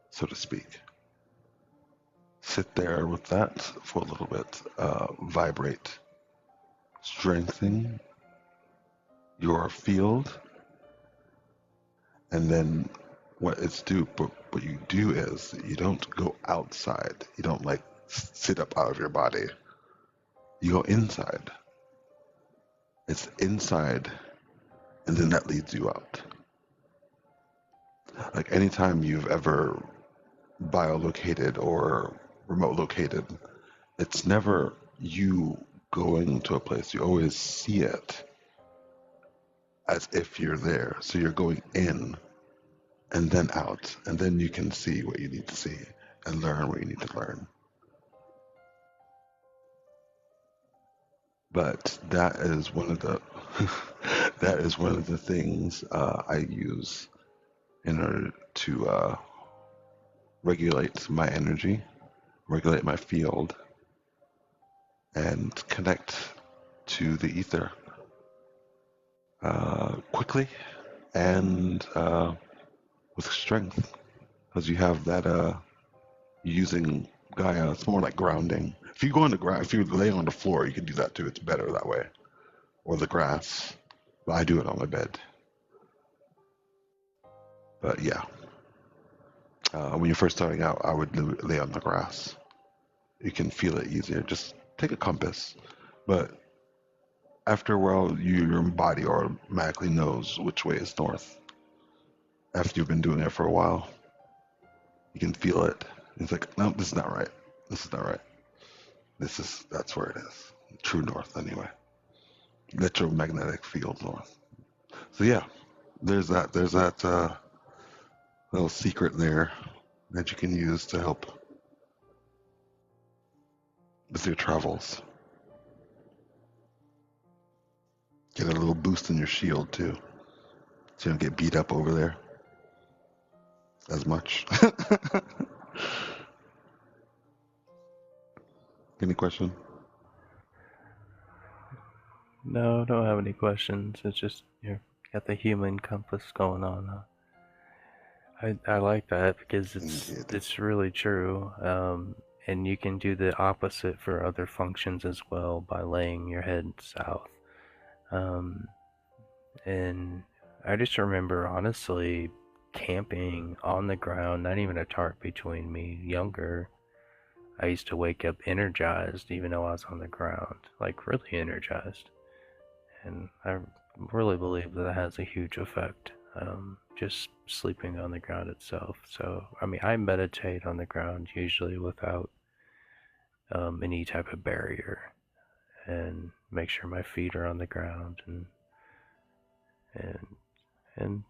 so to speak. Sit there with that for a little bit. Vibrate, strengthen your field, and then what you do is you don't go outside. You don't like sit up out of your body. You go inside. It's inside, and then that leads you out. Like anytime you've ever biolocated or remote located, it's never you going to a place. You always see it as if you're there. So you're going in and then out, and then you can see what you need to see and learn what you need to learn. But that is one of the that is one of the things I use in order to regulate my energy, regulate my field, and connect to the ether quickly and with strength, because you have that using Gaia. It's more like grounding. If you go on the ground, if you lay on the floor, you can do that too. It's better that way, or the grass. But I do it on my bed. But yeah, when you're first starting out, I would lay on the grass. You can feel it easier. Just take a compass. But after a while, your body automatically knows which way is north. After you've been doing it for a while, you can feel it. It's like, no, this is not right. This is not right. That's where it is. True north, anyway. Electromagnetic field north. So yeah, there's that little secret there that you can use to help with your travels. Get a little boost in your shield too, so you don't get beat up over there as much. Any question? No, don't have any questions. It's just you got the human compass going on. I like that because it's really true. And you can do the opposite for other functions as well by laying your head south. And I just remember honestly camping on the ground, not even a tarp between me. Younger, I used to wake up energized even though I was on the ground, like really energized. And I really believe that has a huge effect. Just sleeping on the ground itself. So, I mean, I meditate on the ground usually without any type of barrier, and make sure my feet are on the ground, and and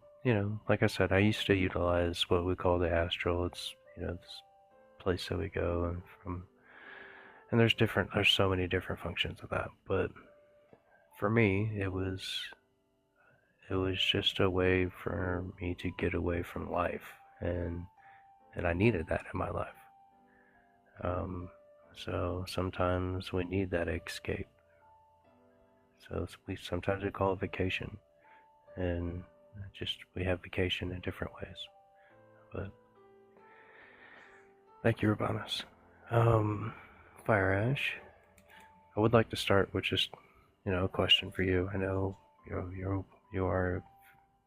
like I said, I used to utilize what we call the astral. It's this place that we go and there's so many different functions of that, but for me it was just a way for me to get away from life, and I needed that in my life. So sometimes we need that escape. So sometimes we call it vacation, and just we have vacation in different ways. But thank you, Urbanus. Fire Ash. I would like to start with just a question for you. I know you are a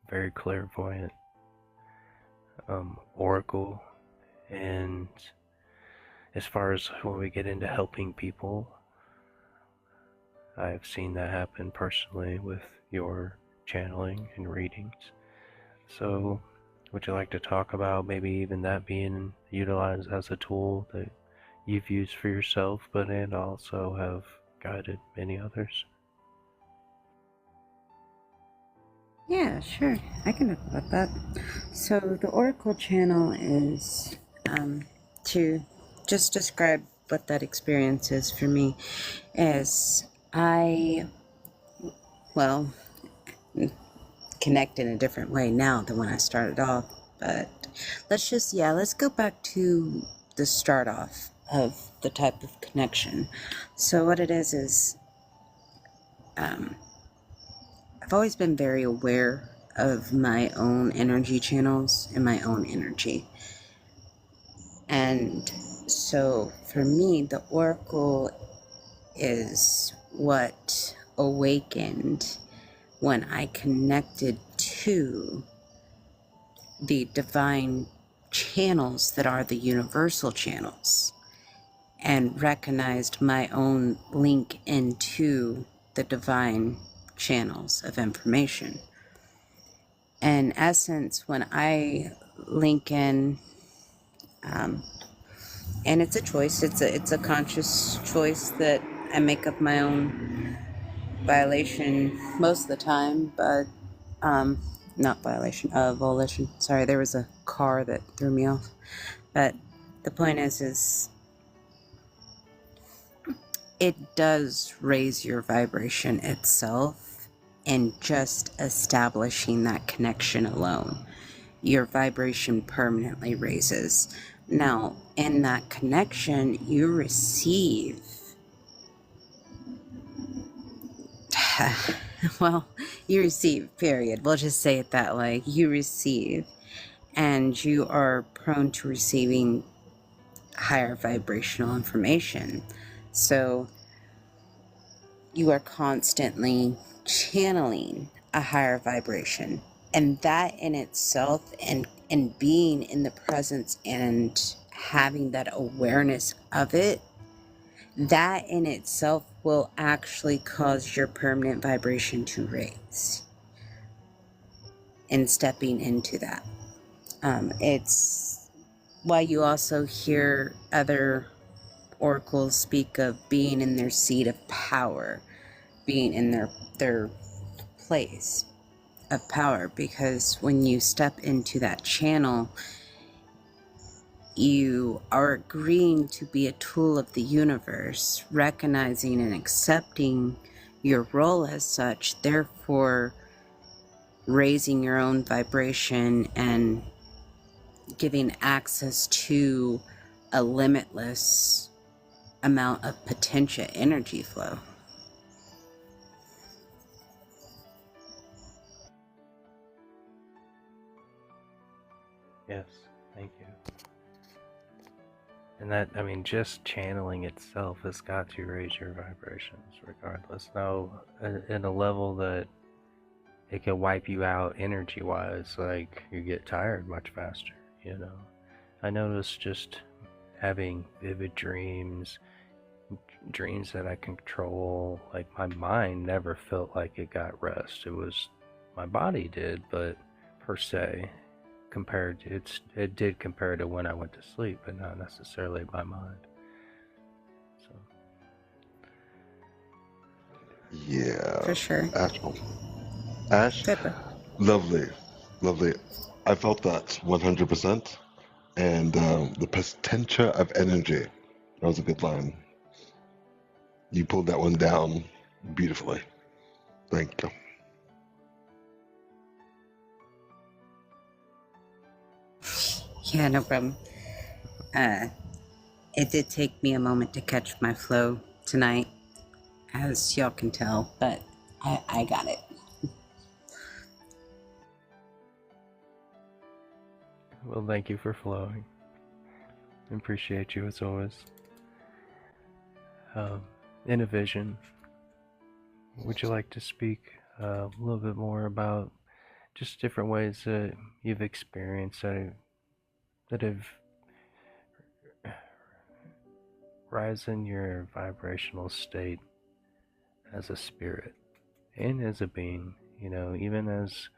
very clairvoyant oracle, and as far as when we get into helping people, I've seen that happen personally with your channeling and readings. So, would you like to talk about maybe even that being utilized as a tool that you've used for yourself, but and also have guided many others? Yeah, sure. I can talk about that. So the Oracle channel is to just describe what that experience is for me. Is I well connect in a different way now than when I started off, but let's go back to the start off of the type of connection. So what it is I've always been very aware of my own energy channels and my own energy. And so for me, the Oracle is what awakened when I connected to the divine channels that are the universal channels and recognized my own link into the divine channels of information. In essence, when I link in, and it's a choice, it's a conscious choice that I make of my own violation most of the time, but not violation, volition. Sorry, there was a car that threw me off. But the point is it does raise your vibration itself, and just establishing that connection alone, your vibration permanently raises. Now, in that connection, you receive, you receive, period. We'll just say it that way. You receive, and you are prone to receiving higher vibrational information. So you are constantly channeling a higher vibration. And that in itself, and being in the presence and having that awareness of it, that in itself will actually cause your permanent vibration to raise. And stepping into that. It's why you also hear other oracles speak of being in their seat of power, being in their place of power, because when you step into that channel, you are agreeing to be a tool of the universe, recognizing and accepting your role as such, therefore raising your own vibration and giving access to a limitless amount of potential energy flow. Yes, thank you. And that, I mean, just channeling itself has got to raise your vibrations regardless. Now, in a level that it can wipe you out energy-wise, like you get tired much faster, I noticed just having vivid dreams that I control, like my mind never felt like it got rest. It was, my body did, but per se, it did compare to when I went to sleep, but not necessarily my mind. So Yeah. For sure. Ash, Good, bro. lovely. I felt that 100%. And the potential of energy. That was a good line. You pulled that one down beautifully. Thank you. Yeah, no problem. It did take me a moment to catch my flow tonight, as y'all can tell, but I got it. Well, thank you for flowing. I appreciate you as always. In a vision, would you like to speak a little bit more about just different ways that you've experienced that have risen your vibrational state as a spirit and as a being? You know, even as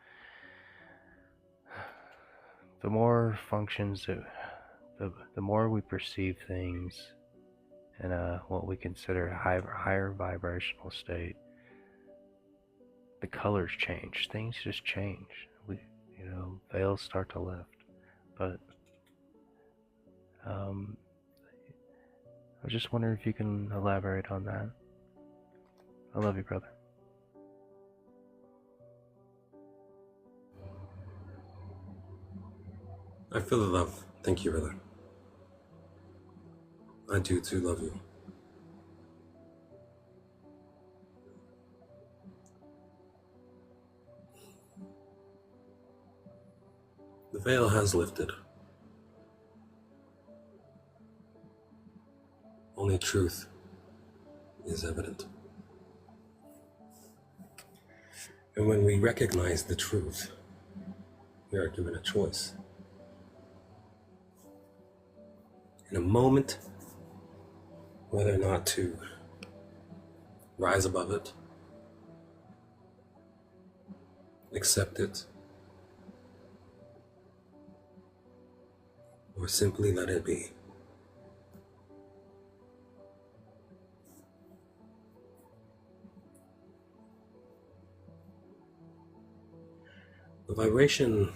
the more functions that the more we perceive things in what we consider a higher vibrational state, the colors change. Things just change. Veils start to lift. But I was just wondering if you can elaborate on that. I love you, brother. I feel the love. Thank you, brother. I do too love you. The veil has lifted. Only truth is evident. And when we recognize the truth, we are given a choice. In a moment, whether or not to rise above it, accept it, or simply let it be. The vibration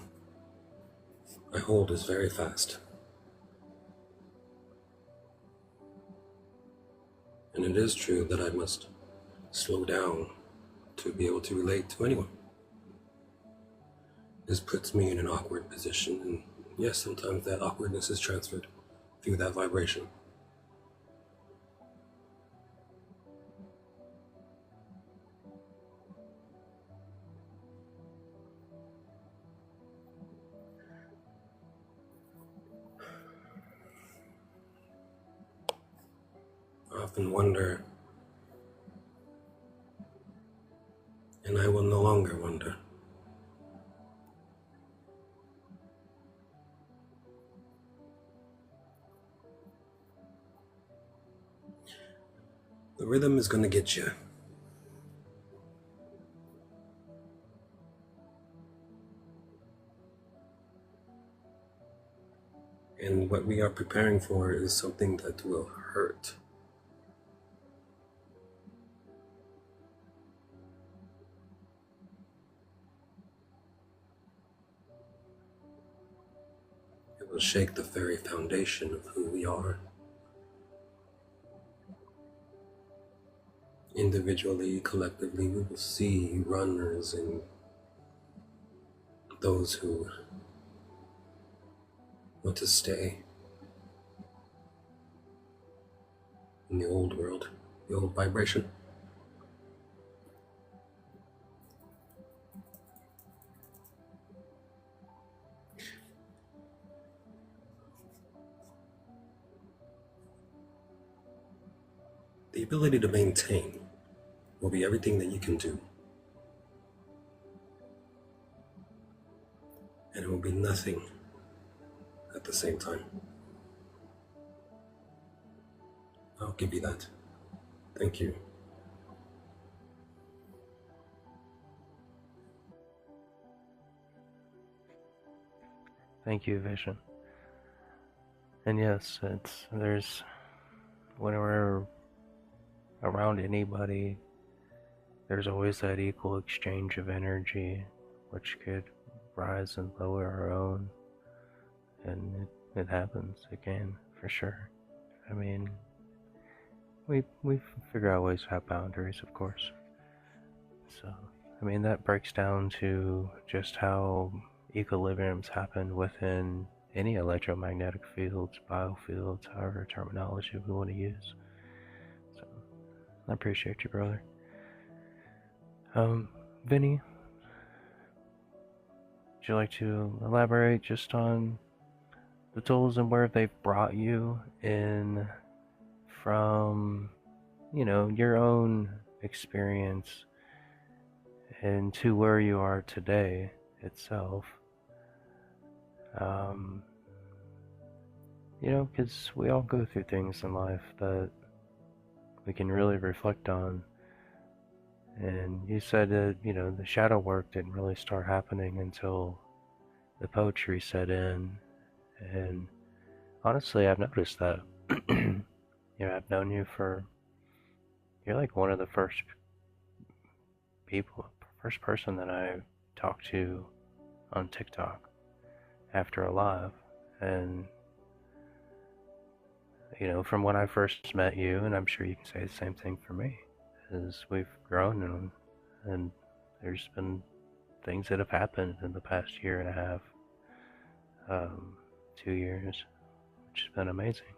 I hold is very fast. And it is true that I must slow down to be able to relate to anyone. This puts me in an awkward position, and yes, sometimes that awkwardness is transferred through that vibration. I often wonder, and I will no longer wonder. The rhythm is going to get you. And what we are preparing for is something that will hurt. It will shake the very foundation of who we are. Individually, collectively, we will see runners and those who want to stay in the old world, the old vibration. The ability to maintain will be everything that you can do. And it will be nothing at the same time. I'll give you that. Thank you. Thank you, Vision. And yes, there's when we're around anybody, there's always that equal exchange of energy, which could rise and lower our own, and it happens. It can, for sure. I mean, we figure out ways to have boundaries, of course. So, I mean, that breaks down to just how equilibriums happen within any electromagnetic fields, biofields, however terminology we want to use. So, I appreciate you, brother. Vinny, would you like to elaborate just on the tools and where they've brought you in from, your own experience and to where you are today itself. Um, because we all go through things in life that we can really reflect on. And you said that, the shadow work didn't really start happening until the poetry set in. And honestly, I've noticed that. I've known you you're like one of the first person that I talked to on TikTok after a live. And, from when I first met you, and I'm sure you can say the same thing for me, is we've grown and there's been things that have happened in the past year and a half, 2 years, which has been amazing.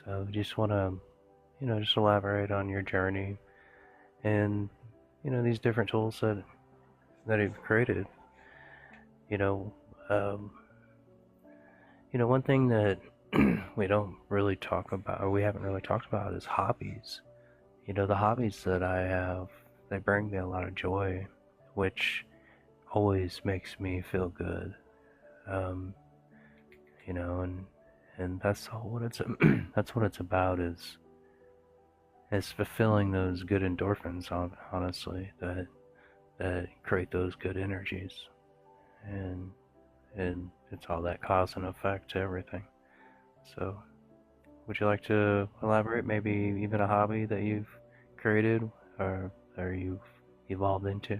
So just want to, just elaborate on your journey and, these different tools that you've created. Um, one thing that we don't really talk about, or we haven't really talked about, is hobbies. The hobbies that I have, they bring me a lot of joy, which always makes me feel good. Um, and that's all what it's that's what it's about, is fulfilling those good endorphins, honestly, that create those good energies, and it's all that cause and effect to everything. So would you like to elaborate, maybe even a hobby that you've created or you've evolved into?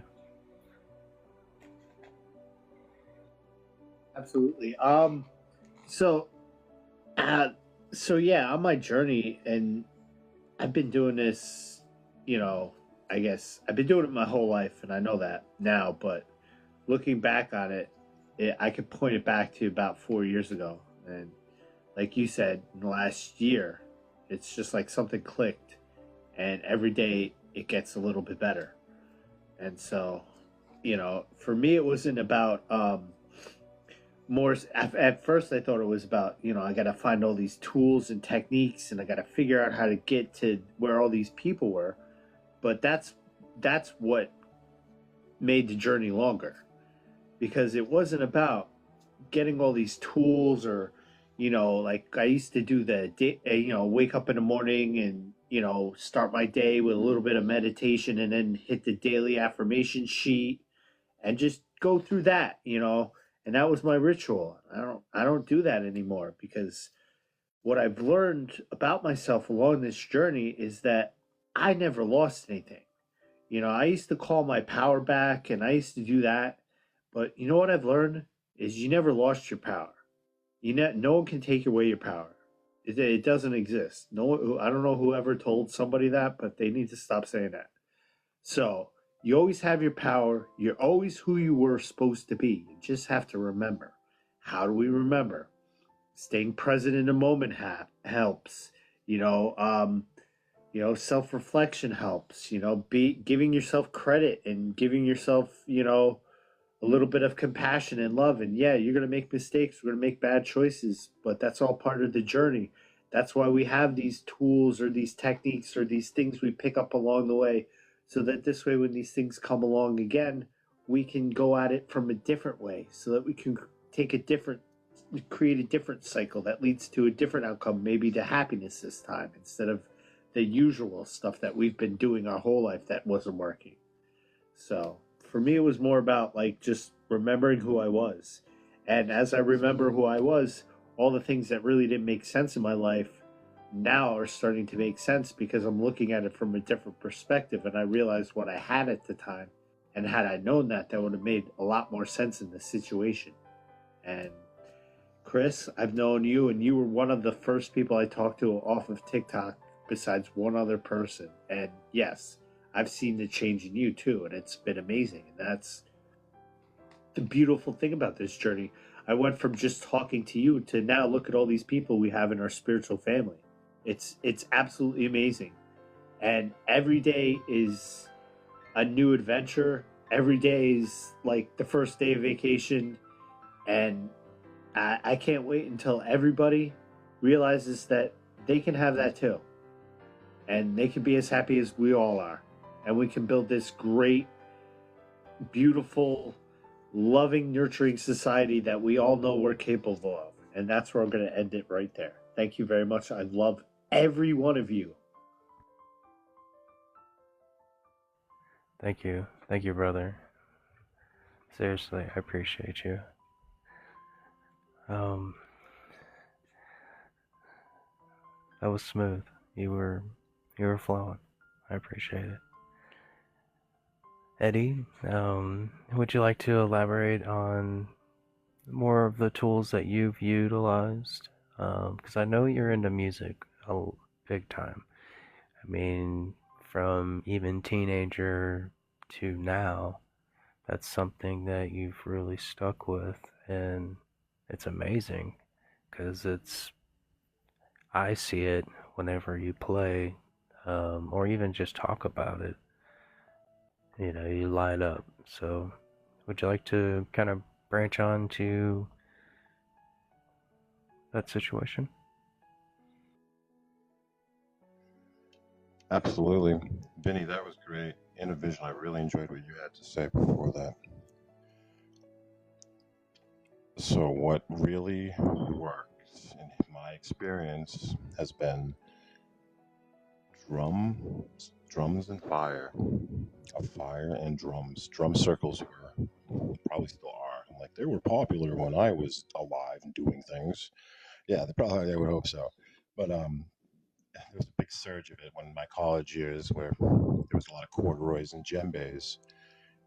Absolutely. So, so yeah, on my journey, and I've been doing this, I guess I've been doing it my whole life, and I know that now, but looking back on it, I could point it back to about 4 years ago. And like you said, in the last year, it's just like something clicked, and every day it gets a little bit better. And so, for me, it wasn't about, more at first I thought it was about, I got to find all these tools and techniques, and I got to figure out how to get to where all these people were. But that's what made the journey longer, because it wasn't about getting all these tools, or like I used to do the day, wake up in the morning and start my day with a little bit of meditation, and then hit the daily affirmation sheet and just go through that, and that was my ritual. I don't do that anymore, because what I've learned about myself along this journey is that I never lost anything. I used to call my power back, and I used to do that, but you know what I've learned is you never lost your power. No one can take away your power. It doesn't exist. No, I don't know whoever told somebody that, but they need to stop saying that. So you always have your power. You're always who you were supposed to be. You just have to remember. How do we remember? Staying present in the moment helps. Self-reflection helps. Giving yourself credit and giving yourself, a little bit of compassion and love. And yeah, you're going to make mistakes. We're going to make bad choices, but that's all part of the journey. That's why we have these tools or these techniques or these things we pick up along the way, so that this way, when these things come along again, we can go at it from a different way, so that we can create a different cycle that leads to a different outcome, maybe to happiness this time, instead of the usual stuff that we've been doing our whole life that wasn't working. So for me, it was more about like just remembering who I was. And as I remember who I was, all the things that really didn't make sense in my life now are starting to make sense, because I'm looking at it from a different perspective, and I realized what I had at the time. And had I known that, that would have made a lot more sense in the situation. And Chris, I've known you, and you were one of the first people I talked to off of TikTok, besides one other person. And yes, I've seen the change in you too, and it's been amazing. And that's the beautiful thing about this journey. I went from just talking to you to now look at all these people we have in our spiritual family. It's absolutely amazing. And every day is a new adventure. Every day is like the first day of vacation. And I can't wait until everybody realizes that they can have that too. And they can be as happy as we all are. And we can build this great beautiful, loving, nurturing society that we all know we're capable of. And that's where I'm going to end it right there. Thank you very much. I love every one of you. Thank you. Thank you, brother. Seriously, I appreciate you. That was smooth. You were flowing. I appreciate it. Eddie, would you like to elaborate on more of the tools that you've utilized? Because I know you're into music a big time. I mean, from even teenager to now, that's something that you've really stuck with, and it's amazing because I see it whenever you play, or even just talk about it. You light up. So, would you like to kind of branch on to that situation? Absolutely. Vinny, that was great. In a vision, I really enjoyed what you had to say before that. So what really works in my experience has been drums and fire. Fire and drums. Drum circles were, probably still are. Like, they were popular when I was alive and doing things. Yeah, I would hope so. But there was a big surge of it when my college years, where there was a lot of corduroys and djembes,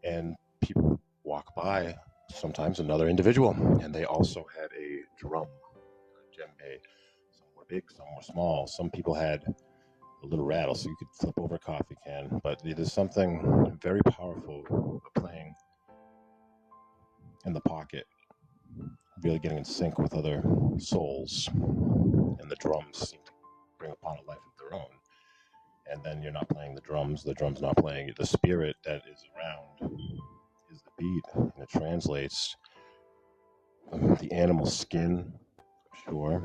and people would walk by, sometimes another individual, and they also had a drum, a djembe. Some were big, some were small. Some people had a little rattle, so you could flip over a coffee can. But it is something very powerful playing in the pocket, really getting in sync with other souls, and the drums seem to bring upon a life of their own. And then you're not playing the drums not playing it. The spirit that is around is the beat, and it translates the animal skin, sure,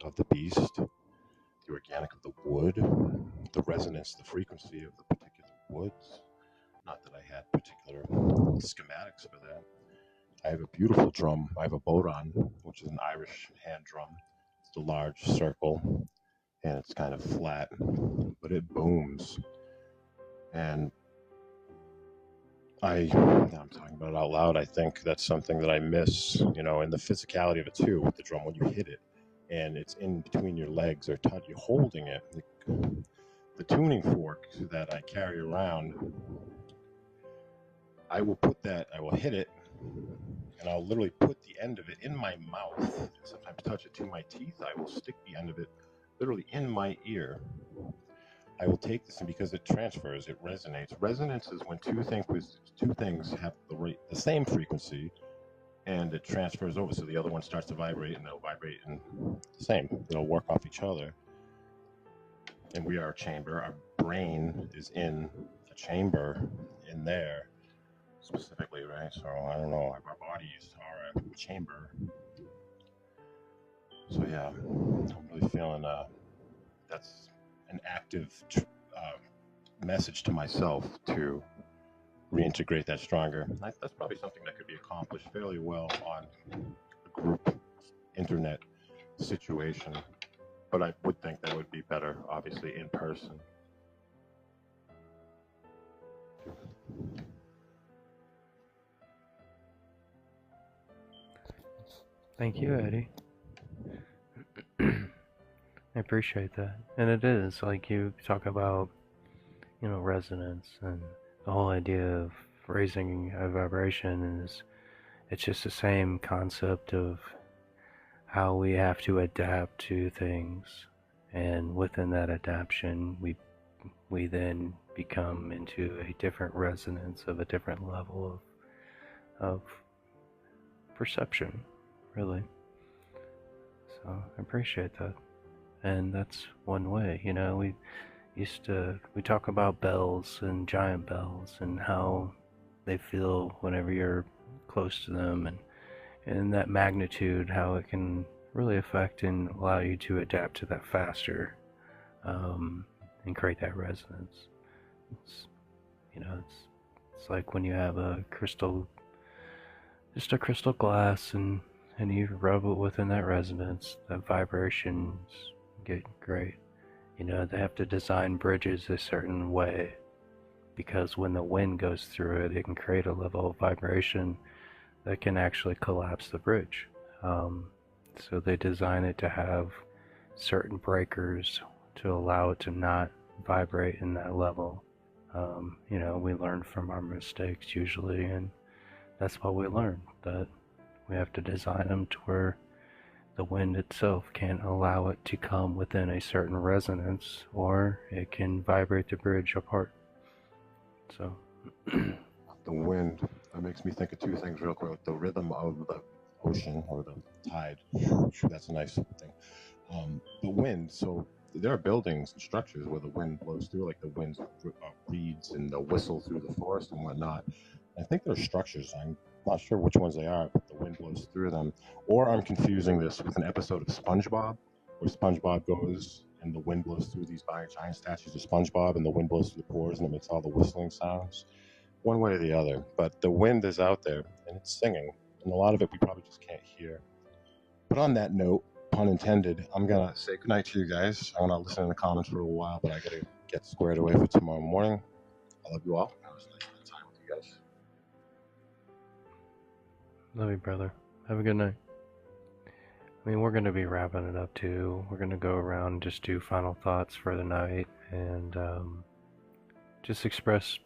of the beast, the organic of the wood, the resonance, the frequency of the particular woods. Not that I had particular schematics for that. I have a beautiful drum. I have a bodhran, which is an Irish hand drum. It's a large circle, and it's kind of flat, but it booms. And I'm talking about it out loud. I think that's something that I miss, in the physicality of it too, with the drum when you hit it, and it's in between your legs or you're holding it. The tuning fork that I carry around, I will hit it, and I'll literally put the end of it in my mouth. Sometimes touch it to my teeth. I will stick the end of it literally in my ear. I will take this, and because it transfers, it resonates. Resonance is when two things have the same frequency, and it transfers over, so the other one starts to vibrate, and they'll vibrate and the same. They'll work off each other. And we are a chamber. Our brain is in a chamber in there specifically, right? So I don't know. Our bodies are a chamber. So yeah, I'm really feeling that's an active message to myself to reintegrate that stronger. That's probably something that could be accomplished fairly well on a group internet situation, but I would think that would be better, obviously, in person. Thank you, Eddie. I appreciate that. And it is, like you talk about, resonance, and the whole idea of raising a vibration it's just the same concept of how we have to adapt to things, and within that adaptation we then become into a different resonance of a different level of perception, really. So I appreciate that. And that's one way, we talk about bells and giant bells and how they feel whenever you're close to them, and that magnitude, how it can really affect and allow you to adapt to that faster, and create that resonance. It's It's like when you have a crystal, just a crystal glass, and you rub it within that resonance, the vibrations get great. You know, they have to design bridges a certain way because when the wind goes through it, it can create a level of vibration that can actually collapse the bridge. So they design it to have certain breakers to allow it to not vibrate in that level. You know, we learn from our mistakes usually, and that's what we learn, that we have to design them to where the wind itself can't allow it to come within a certain resonance, or it can vibrate the bridge apart. So, The wind, that makes me think of two things real quick. The rhythm of the ocean or the tide. That's a nice thing. The wind, so there are buildings and structures where the wind blows through, like the wind reeds and the whistle through the forest and whatnot. I think there are structures. I'm not sure which ones they are, but the wind blows through them. Or I'm confusing this with an episode of SpongeBob, where SpongeBob goes and the wind blows through these giant statues of SpongeBob, and the wind blows through the pores and it makes all the whistling sounds. One way or the other, but the wind is out there and it's singing, and a lot of it we probably just can't hear. But on that note, pun intended, I'm gonna say goodnight to you guys. I want to listen in the comments for a little while, but I gotta get squared away for tomorrow morning. I love you all. It was nice spending time with you guys. love you, brother. Have a good night. I mean, we're going to be wrapping it up too. We're going to go around and just do final thoughts for the night and just express,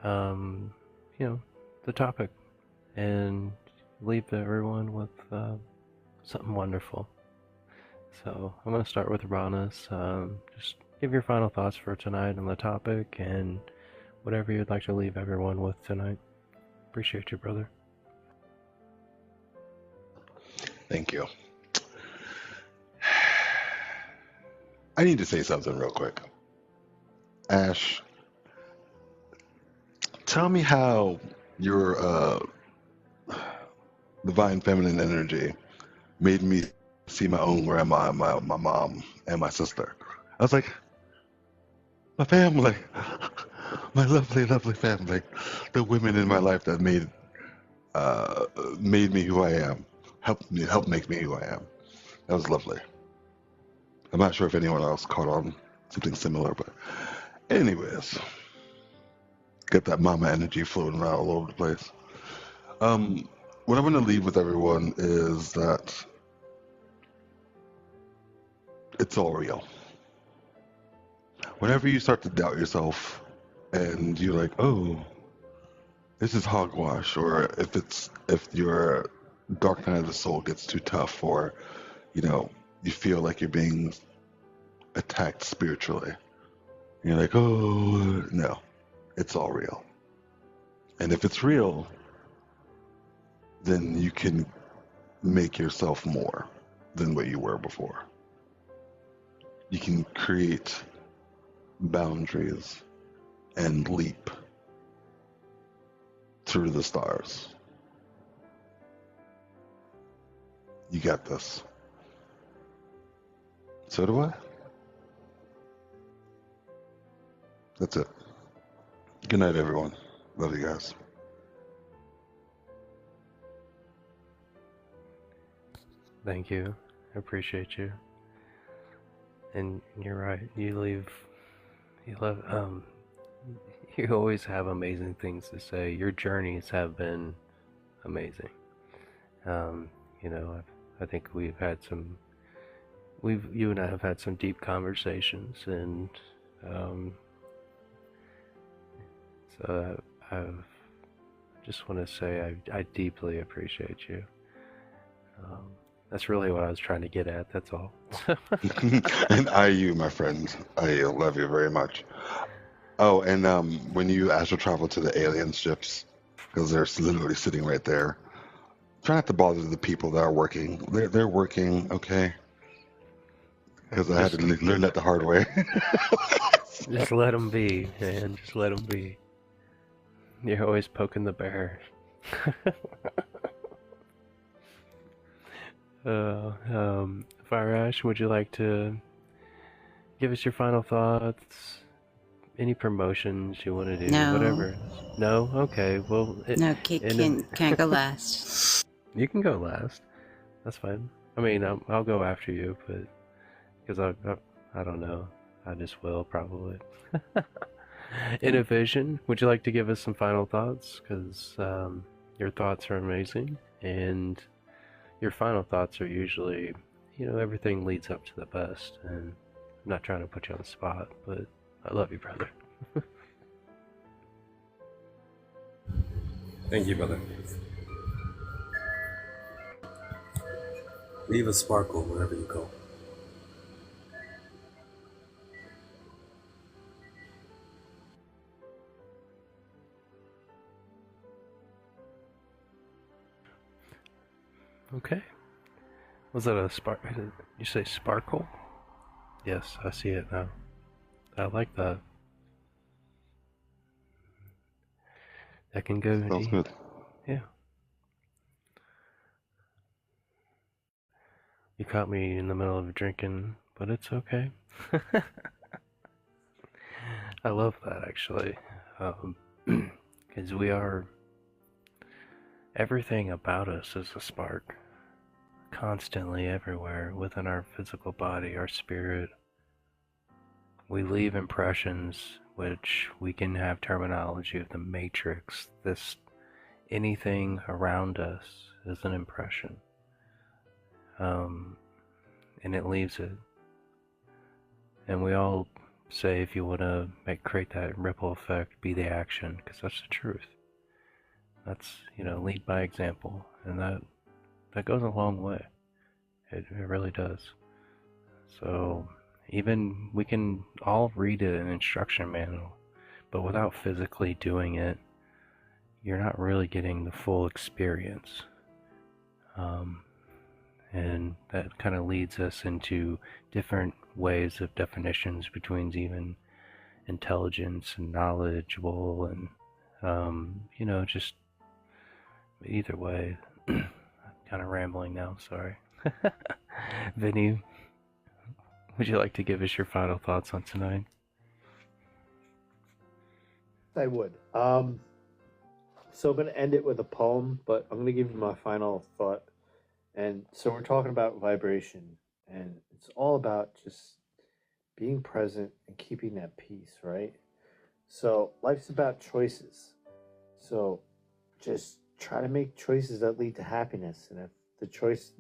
you know, the topic and leave everyone with something wonderful. So I'm going to start with Ranas. Just give your final thoughts for tonight on the topic and whatever you'd like to leave everyone with tonight. Appreciate you, brother. Thank you. I need to say something real quick. Ash, tell me how your divine feminine energy made me see my own grandma, my mom, and my sister. I was like, my family, my lovely, lovely family, the women in my life that made me who I am, helped make me who I am. That was lovely. I'm not sure if anyone else caught on something similar, but anyways, get that mama energy floating around all over the place. What I'm going to leave with everyone is that it's all real. Whenever you start to doubt yourself and you're like, oh, this is hogwash, or if your dark night of the soul gets too tough, or you feel like you're being attacked spiritually, you're like, oh no, it's all real. And if it's real, then you can make yourself more than what you were before. You can create boundaries and leap through the stars. You got this. So do I. That's it. Good night, everyone. Love you guys. Thank you. I appreciate you. And you're right. You always have amazing things to say. Your journeys have been amazing. I think you and I have had some deep conversations, and so I just want to say I deeply appreciate you. That's really what I was trying to get at. That's all. And you, my friend, I love you very much. Oh, and when you astral travel to the alien ships, because they're literally sitting right there, try not to bother the people that are working. They're working, okay? Because I had to learn that the hard way. Just let them be, man. Just let them be. You're always poking the bear. Fire Ash, would you like to give us your final thoughts? any promotions you want to do, No. whatever. No? Okay. Well, No, can't go last. you can go last. That's fine. I mean, I'll go after you, but because I don't know. I just will probably. Innovation, would you like to give us some final thoughts? Because your thoughts are amazing, and your final thoughts are usually, everything leads up to the best. And I'm not trying to put you on the spot, but I love you, brother. Thank you, brother. Leave a sparkle wherever you go. Okay. Was that a spark? You say sparkle? Yes, I see it now. I like that. That can go Sounds deep. good. Yeah. You caught me in the middle of drinking, but it's okay. I love that actually. Because everything about us is a spark. Constantly everywhere within our physical body, our spirit. We leave impressions, which we can have terminology of the matrix. Anything around us is an impression. And it leaves it. And we all say, if you want to create that ripple effect, be the action, because that's the truth. That's, lead by example. And that goes a long way. It really does. So even we can all read an instruction manual, but without physically doing it, you're not really getting the full experience. And that kind of leads us into different ways of definitions between even intelligence and knowledgeable and, just either way. Kind of rambling now, sorry. Vinny, would you like to give us your final thoughts on tonight? I would. So I'm going to end it with a poem, but I'm going to give you my final thought. And so we're talking about vibration, and it's all about just being present and keeping that peace, right? So life's about choices. So just try to make choices that lead to happiness. And if the choice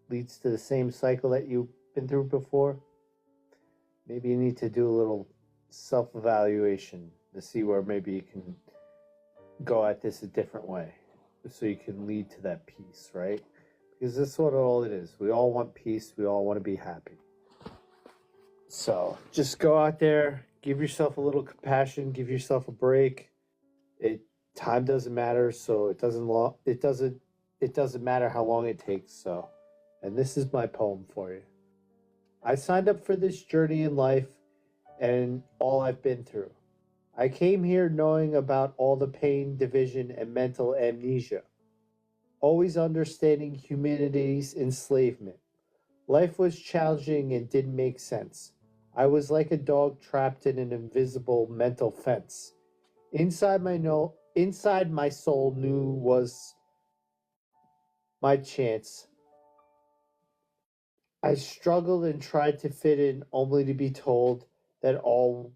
leads to the same cycle that you've been through before, maybe you need to do a little self-evaluation to see where maybe you can go at this a different way so you can lead to that peace, right? Because that's what all it is. We all want peace. We all want to be happy. So just go out there, give yourself a little compassion, give yourself a break. Time doesn't matter, so it doesn't matter how long it takes. So, and this is my poem for you. I signed up for this journey in life and all I've been through. I came here knowing about all the pain, division, and mental amnesia. Always understanding humanity's enslavement. Life was challenging and didn't make sense. I was like a dog trapped in an invisible mental fence. Inside my soul knew was my chance. I struggled and tried to fit in only to be told that all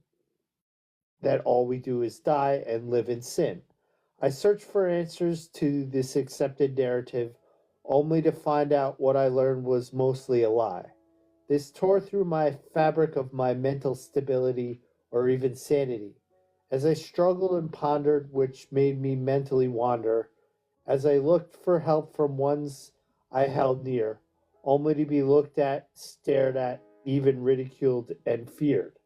we do is die and live in sin. I searched for answers to this accepted narrative, only to find out what I learned was mostly a lie. This tore through my fabric of my mental stability or even sanity. As I struggled and pondered, which made me mentally wander, as I looked for help from ones I held near, only to be looked at, stared at, even ridiculed and feared.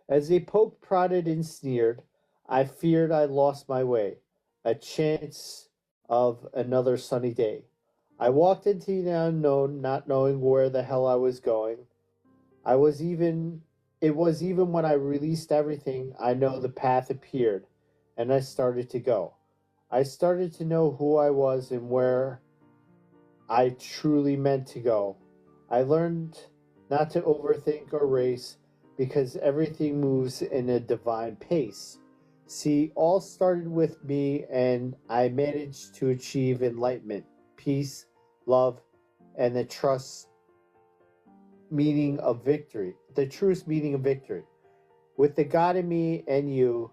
As they poked, prodded, and sneered, I feared I lost my way, a chance of another sunny day. I walked into the unknown, not knowing where the hell I was going. It was even when I released everything, I know the path appeared, and I started to go. I started to know who I was and where I truly meant to go. I learned not to overthink or race, because everything moves in a divine pace. See, all started with me, and I managed to achieve enlightenment, peace, love, and the truest meaning of victory. With the God in me and you,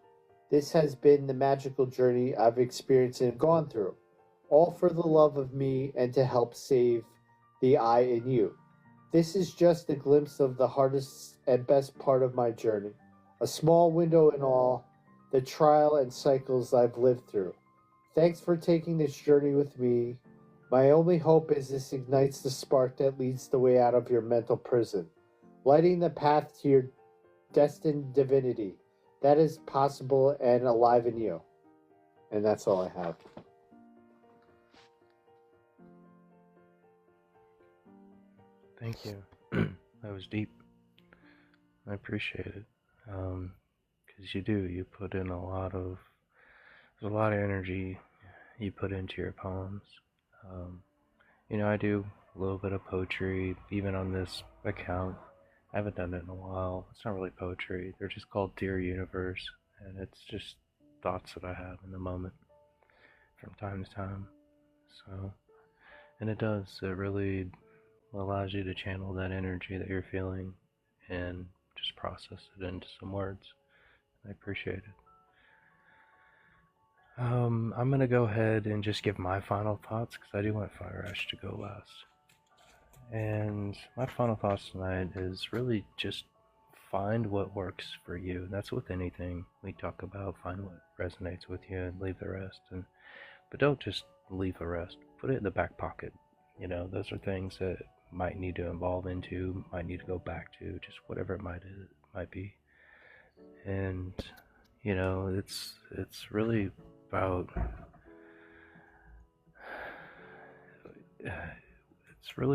this has been the magical journey I've experienced and gone through, all for the love of me and to help save the I in you. This is just a glimpse of the hardest and best part of my journey, a small window in all the trial and cycles I've lived through. Thanks for taking this journey with me. My only hope is this ignites the spark that leads the way out of your mental prison, lighting the path to your destined divinity that is possible and alive in you. And that's all I have. Thank you. That was deep. I appreciate it. Because you put in there's a lot of energy you put into your poems. I do a little bit of poetry, even on this account. I haven't done it in a while. It's not really poetry. They're just called Dear Universe, and it's just thoughts that I have in the moment from time to time. So, and it really allows you to channel that energy that you're feeling and just process it into some words. I appreciate it. I'm gonna go ahead and just give my final thoughts because I do want Fire Ash to go last. And my final thoughts tonight is really just find what works for you. That's with anything we talk about. Find what resonates with you and leave the rest. But don't just leave the rest. Put it in the back pocket. Those are things that might need to evolve into, might need to go back to, just whatever it might be. And it's really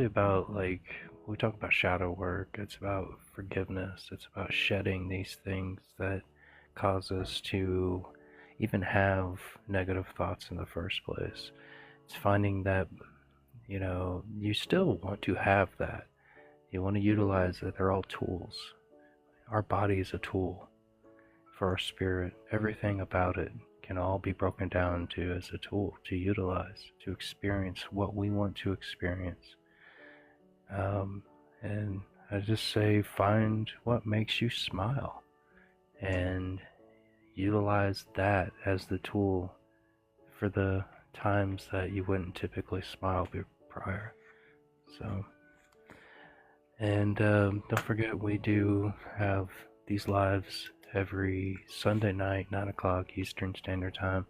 about like we talk about shadow work. It's about forgiveness. It's about shedding these things that cause us to even have negative thoughts in the first place. It's finding that you still want to have that. You want to utilize it. They're all tools. Our body is a tool for our spirit. Everything about it can all be broken down to as a tool to utilize, to experience what we want to experience. And I just say find what makes you smile and utilize that as the tool for the times that you wouldn't typically smile prior. So, and don't forget, we do have these lives every Sunday night, 9 o'clock Eastern Standard Time,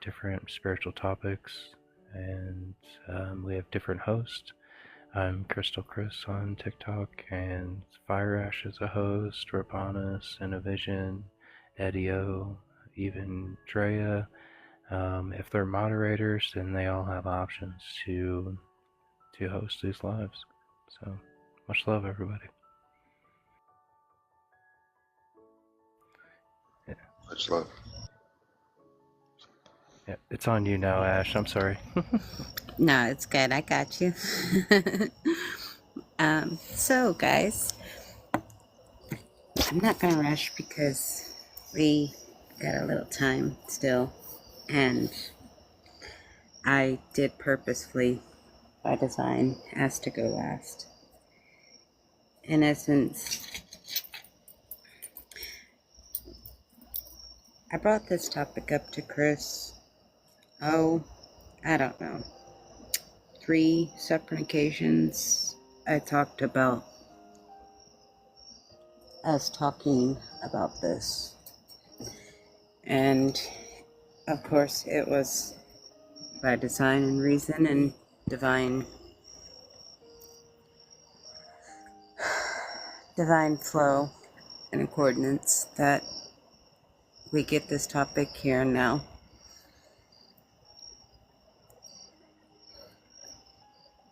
different spiritual topics, and we have different hosts. I'm Crystal Chris on TikTok, and Fire Ash is a host, Rabanus, Innovision, Edio, even Drea. If they're moderators, then they all have options to host these lives. So, much love, everybody. Yeah. Much love. Yeah, it's on you now, Ash. I'm sorry. No, it's good. I got you. So, guys, I'm not going to rush because we got a little time still. And I did purposefully, by design, ask to go last. In essence, I brought this topic up to Chris, I don't know, 3 separate occasions. I talked about us talking about this. And, of course, it was by design and reason and divine flow and coordinates that we get this topic here and now.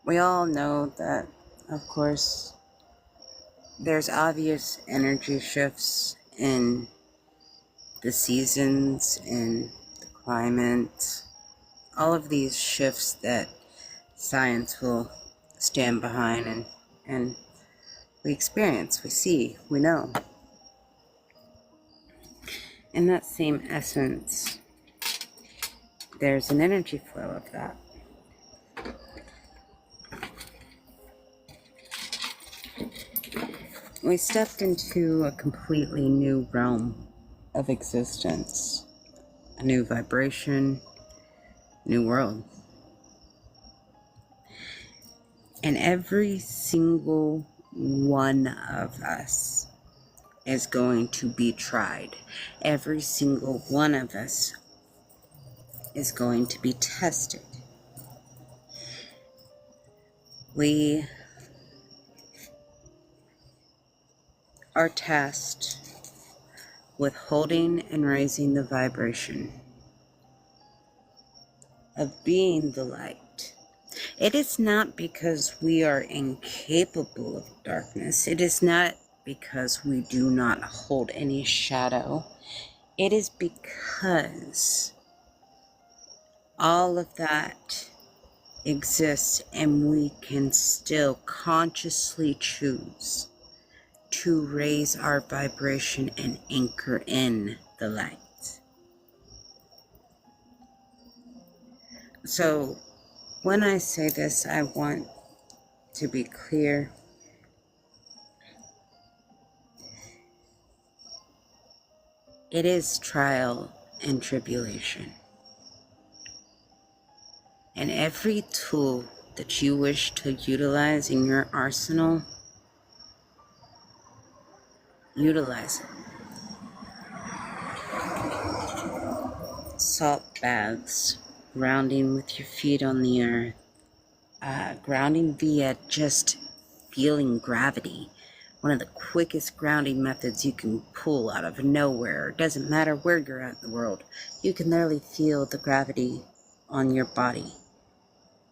We all know that, of course, there's obvious energy shifts in the seasons, in the climate, all of these shifts that science will stand behind and we experience, we see, we know. In that same essence, there's an energy flow of that. We stepped into a completely new realm of existence, a new vibration, new world. And every single one of us is going to be tried. Every single one of us is going to be tested. We are tasked with holding and raising the vibration of being the light. It is not because we are incapable of darkness. It is not because we do not hold any shadow. It is because all of that exists and we can still consciously choose to raise our vibration and anchor in the light. So when I say this, I want to be clear. It is trial and tribulation. And every tool that you wish to utilize in your arsenal, utilize it. Salt baths, grounding with your feet on the earth, grounding via just feeling gravity. One of the quickest grounding methods you can pull out of nowhere. It doesn't matter where you're at in the world. You can literally feel the gravity on your body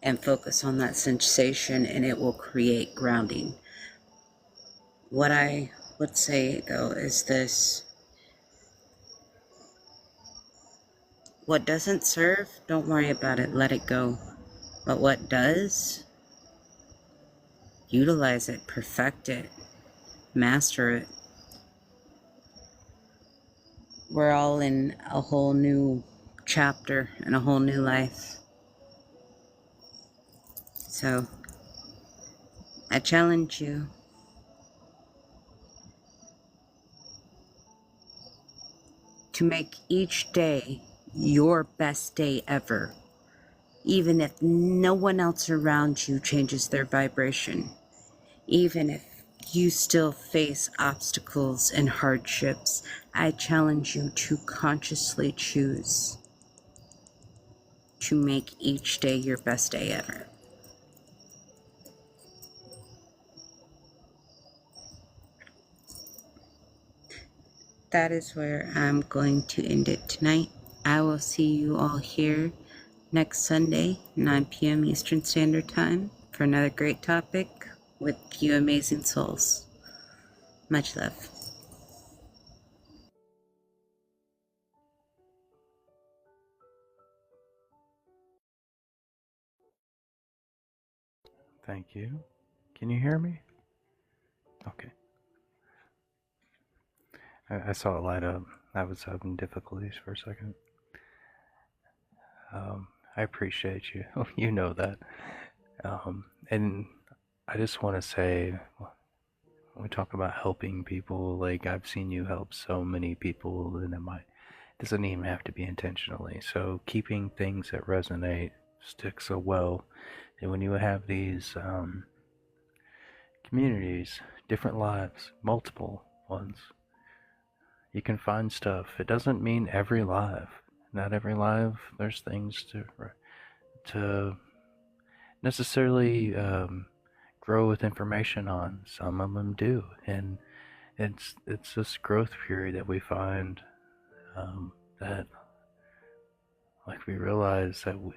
and focus on that sensation, and it will create grounding. What I would say, though, is this. What doesn't serve, don't worry about it, let it go. But what does, utilize it, perfect it, master it. We're all in a whole new chapter and a whole new life. So, I challenge you to make each day your best day ever, even if no one else around you changes their vibration, even if you still face obstacles and hardships. I challenge you to consciously choose to make each day your best day ever. That is where I'm going to end it tonight. I will see you all here next Sunday, 9 p.m. Eastern Standard Time, for another great topic with you amazing souls. Much love. Thank you. Can you hear me? Okay. I saw it light up. I was having difficulties for a second. I appreciate you. You know that. And I just want to say, when we talk about helping people, like I've seen you help so many people, and it doesn't even have to be intentionally. So keeping things that resonate stick so well, and when you have these communities, different lives, multiple ones, you can find stuff. It doesn't mean every live. Not every live. There's things to necessarily grow with information on. Some of them do, and it's this growth period that we find that, like, we realize that we,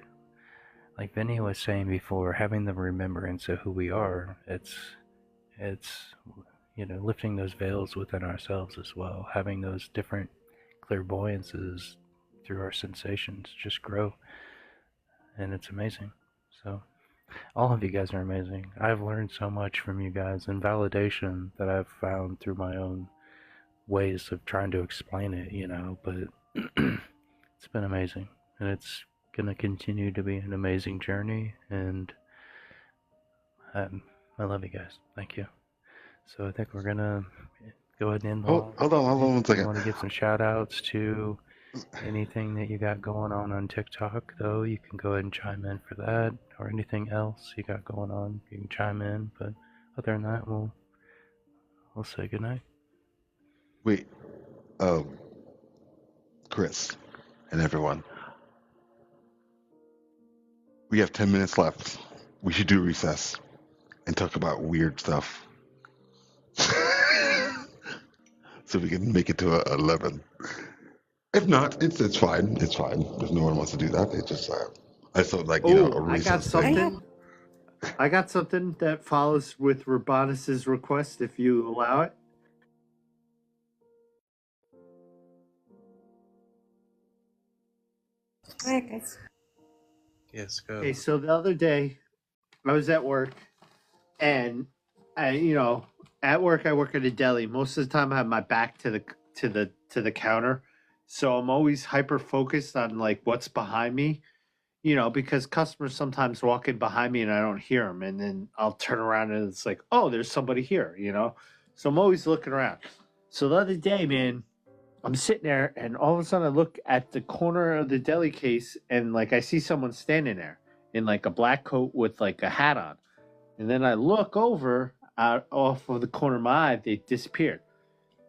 like Vinny was saying before, having the remembrance of who we are. It's lifting those veils within ourselves as well, having those different clairvoyances through our sensations just grow, and it's amazing. So All of you guys are amazing. I've learned so much from you guys and validation that I've found through my own ways of trying to explain it, but it's been amazing. And it's going to continue to be an amazing journey. And I love you guys. Thank you. So I think we're going to go ahead and end the Hold on 1 You second. want to give some shout outs to anything that you got going on TikTok, though? You can go ahead and chime in for that, or anything else you got going on. You can chime in, but other than that, we'll say goodnight. Wait, Chris and everyone, we have 10 minutes left. We should do recess and talk about weird stuff. So we can make it to 11. If not, it's fine. It's fine. If no one wants to do that, it just I thought a Oh, I got recess thing. something. I got something that follows with Rabanus's request, if you allow it. All right, guys. Yes, go. Okay, so the other day, I was at work, and at work I work at a deli. Most of the time, I have my back to the counter, so I'm always hyper focused on what's behind me. Because customers sometimes walk in behind me and I don't hear them, and then I'll turn around and it's like, oh, there's somebody here. So I'm always looking around. So the other day, man, I'm sitting there, and all of a sudden I look at the corner of the deli case, and I see someone standing there in a black coat with a hat on. And then I look over out off of the corner of my eye, they disappeared.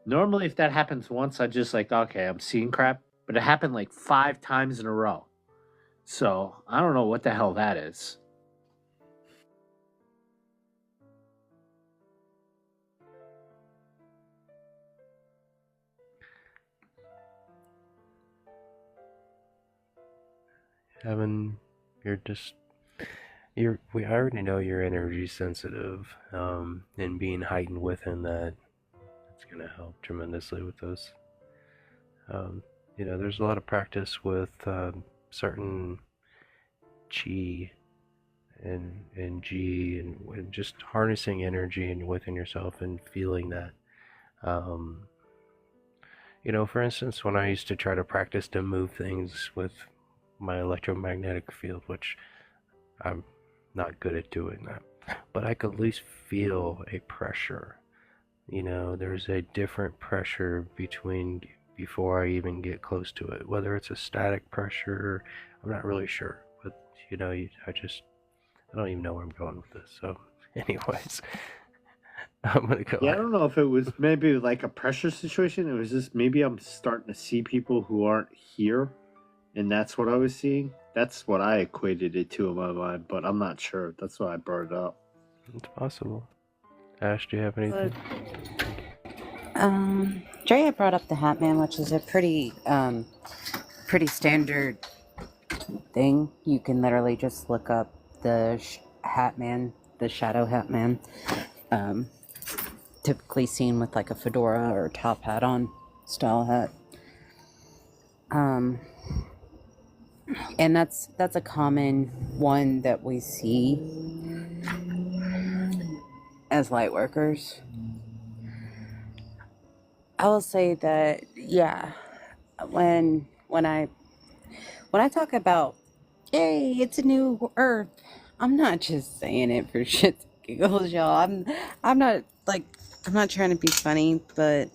Normally, if that happens once, I just okay, I'm seeing crap. But it happened 5 times in a row. So I don't know what the hell that is. Evan, we already know you're energy sensitive, and being heightened within that, it's going to help tremendously with this. There's a lot of practice with certain chi and G, and just harnessing energy and within yourself and feeling that. For instance, when I used to try to practice to move things with my electromagnetic field, which I'm not good at doing that, but I could at least feel a pressure. There's a different pressure before I even get close to it. Whether it's a static pressure, I'm not really sure. But I don't even know where I'm going with this. So, anyways, I'm gonna go. Yeah, I don't know if it was maybe a pressure situation. It was just maybe I'm starting to see people who aren't here, and that's what I was seeing. That's what I equated it to in my mind, but I'm not sure. That's why I brought it up. It's possible. Ash, do you have anything? Drea brought up the Hat Man, which is a pretty standard thing. You can literally just look up the Hat Man, the Shadow Hat Man, typically seen with a fedora or top hat on style hat. And that's a common one that we see as light workers. I will say that, yeah, when I talk about, hey, it's a new earth, I'm not just saying it for shits and giggles, y'all. I'm not trying to be funny, but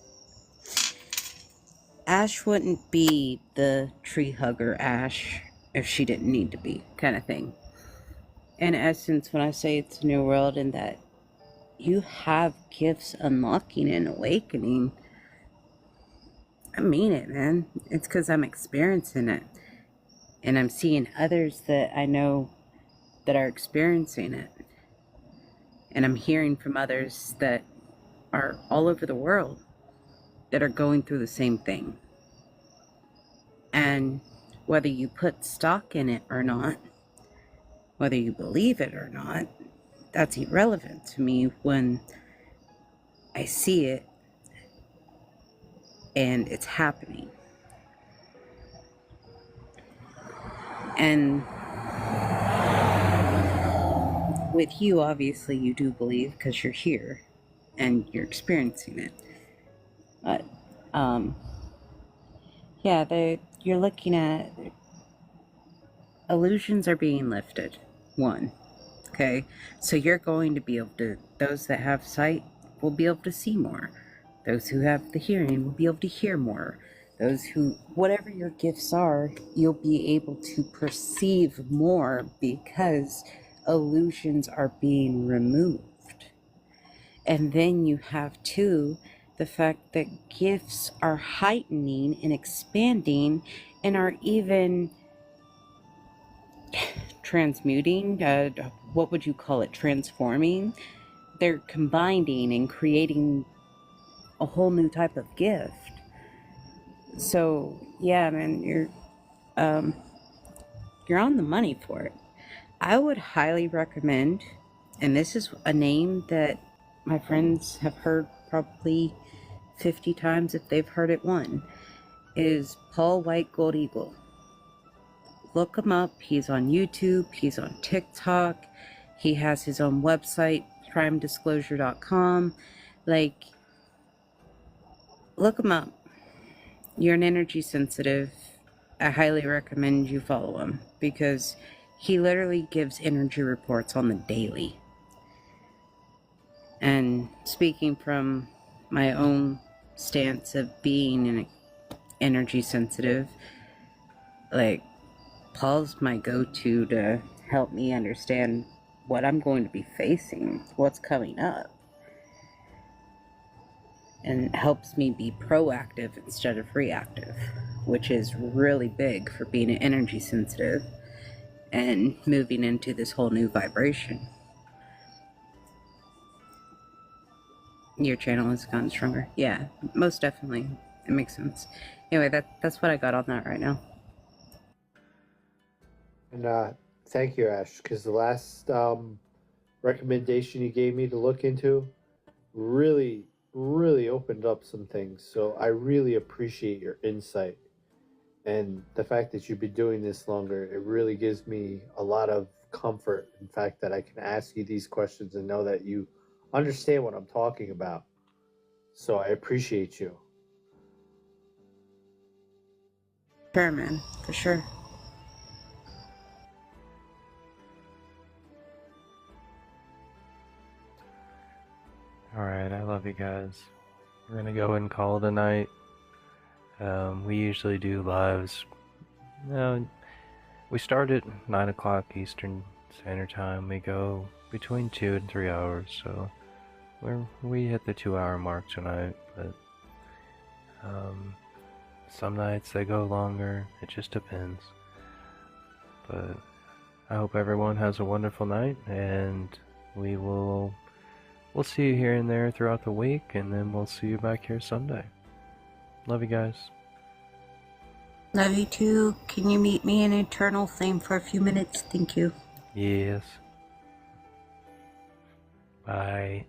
Ash wouldn't be the tree hugger Ash if she didn't need to be, kind of thing. In essence, when I say it's a new world and that you have gifts unlocking and awakening, I mean it, man. It's because I'm experiencing it. And I'm seeing others that I know that are experiencing it. And I'm hearing from others that are all over the world that are going through the same thing. And whether you put stock in it or not, whether you believe it or not, that's irrelevant to me when I see it and it's happening. And with you, obviously, you do believe because you're here and you're experiencing it. But, yeah, you're looking at illusions are being lifted. One. Okay? So you're going to be able to, those that have sight will be able to see more. Those who have the hearing will be able to hear more. Those who, whatever your gifts are, you'll be able to perceive more because illusions are being removed. And then you have, too, the fact that gifts are heightening and expanding and are even transmuting. What would you call it? Transforming. They're combining and creating a whole new type of gift. So yeah, man, you're on the money for it. I would highly recommend, and this is a name that my friends have heard probably 50 times if they've heard it one, is Paul White Gold Eagle. Look him up. He's on YouTube. He's on TikTok. He has his own website, primedisclosure.com. Like, look him up. You're an energy sensitive. I highly recommend you follow him because he literally gives energy reports on the daily. And speaking from my own stance of being an energy sensitive, like, Paul's my go-to to help me understand what I'm going to be facing, what's coming up, and helps me be proactive instead of reactive, which is really big for being an energy sensitive and moving into this whole new vibration. Your channel has gotten stronger. Yeah, most definitely. It makes sense. Anyway, that's what I got on that right now. And thank you, Ash, because the last recommendation you gave me to look into really, really opened up some things. So I really appreciate your insight. And the fact that you've been doing this longer, it really gives me a lot of comfort. In fact, that I can ask you these questions and know that you understand what I'm talking about. So I appreciate you. Sure, man. For sure. Alright, I love you guys. We're gonna go and call it a night. We usually do lives. We start at 9 o'clock Eastern Standard Time. We go between 2 and 3 hours, so we hit the 2-hour mark tonight. But some nights they go longer. It just depends. But I hope everyone has a wonderful night, and we'll see you here and there throughout the week, and then we'll see you back here Sunday. Love you guys. Love you too. Can you meet me in Eternal Flame for a few minutes? Thank you. Yes. Bye.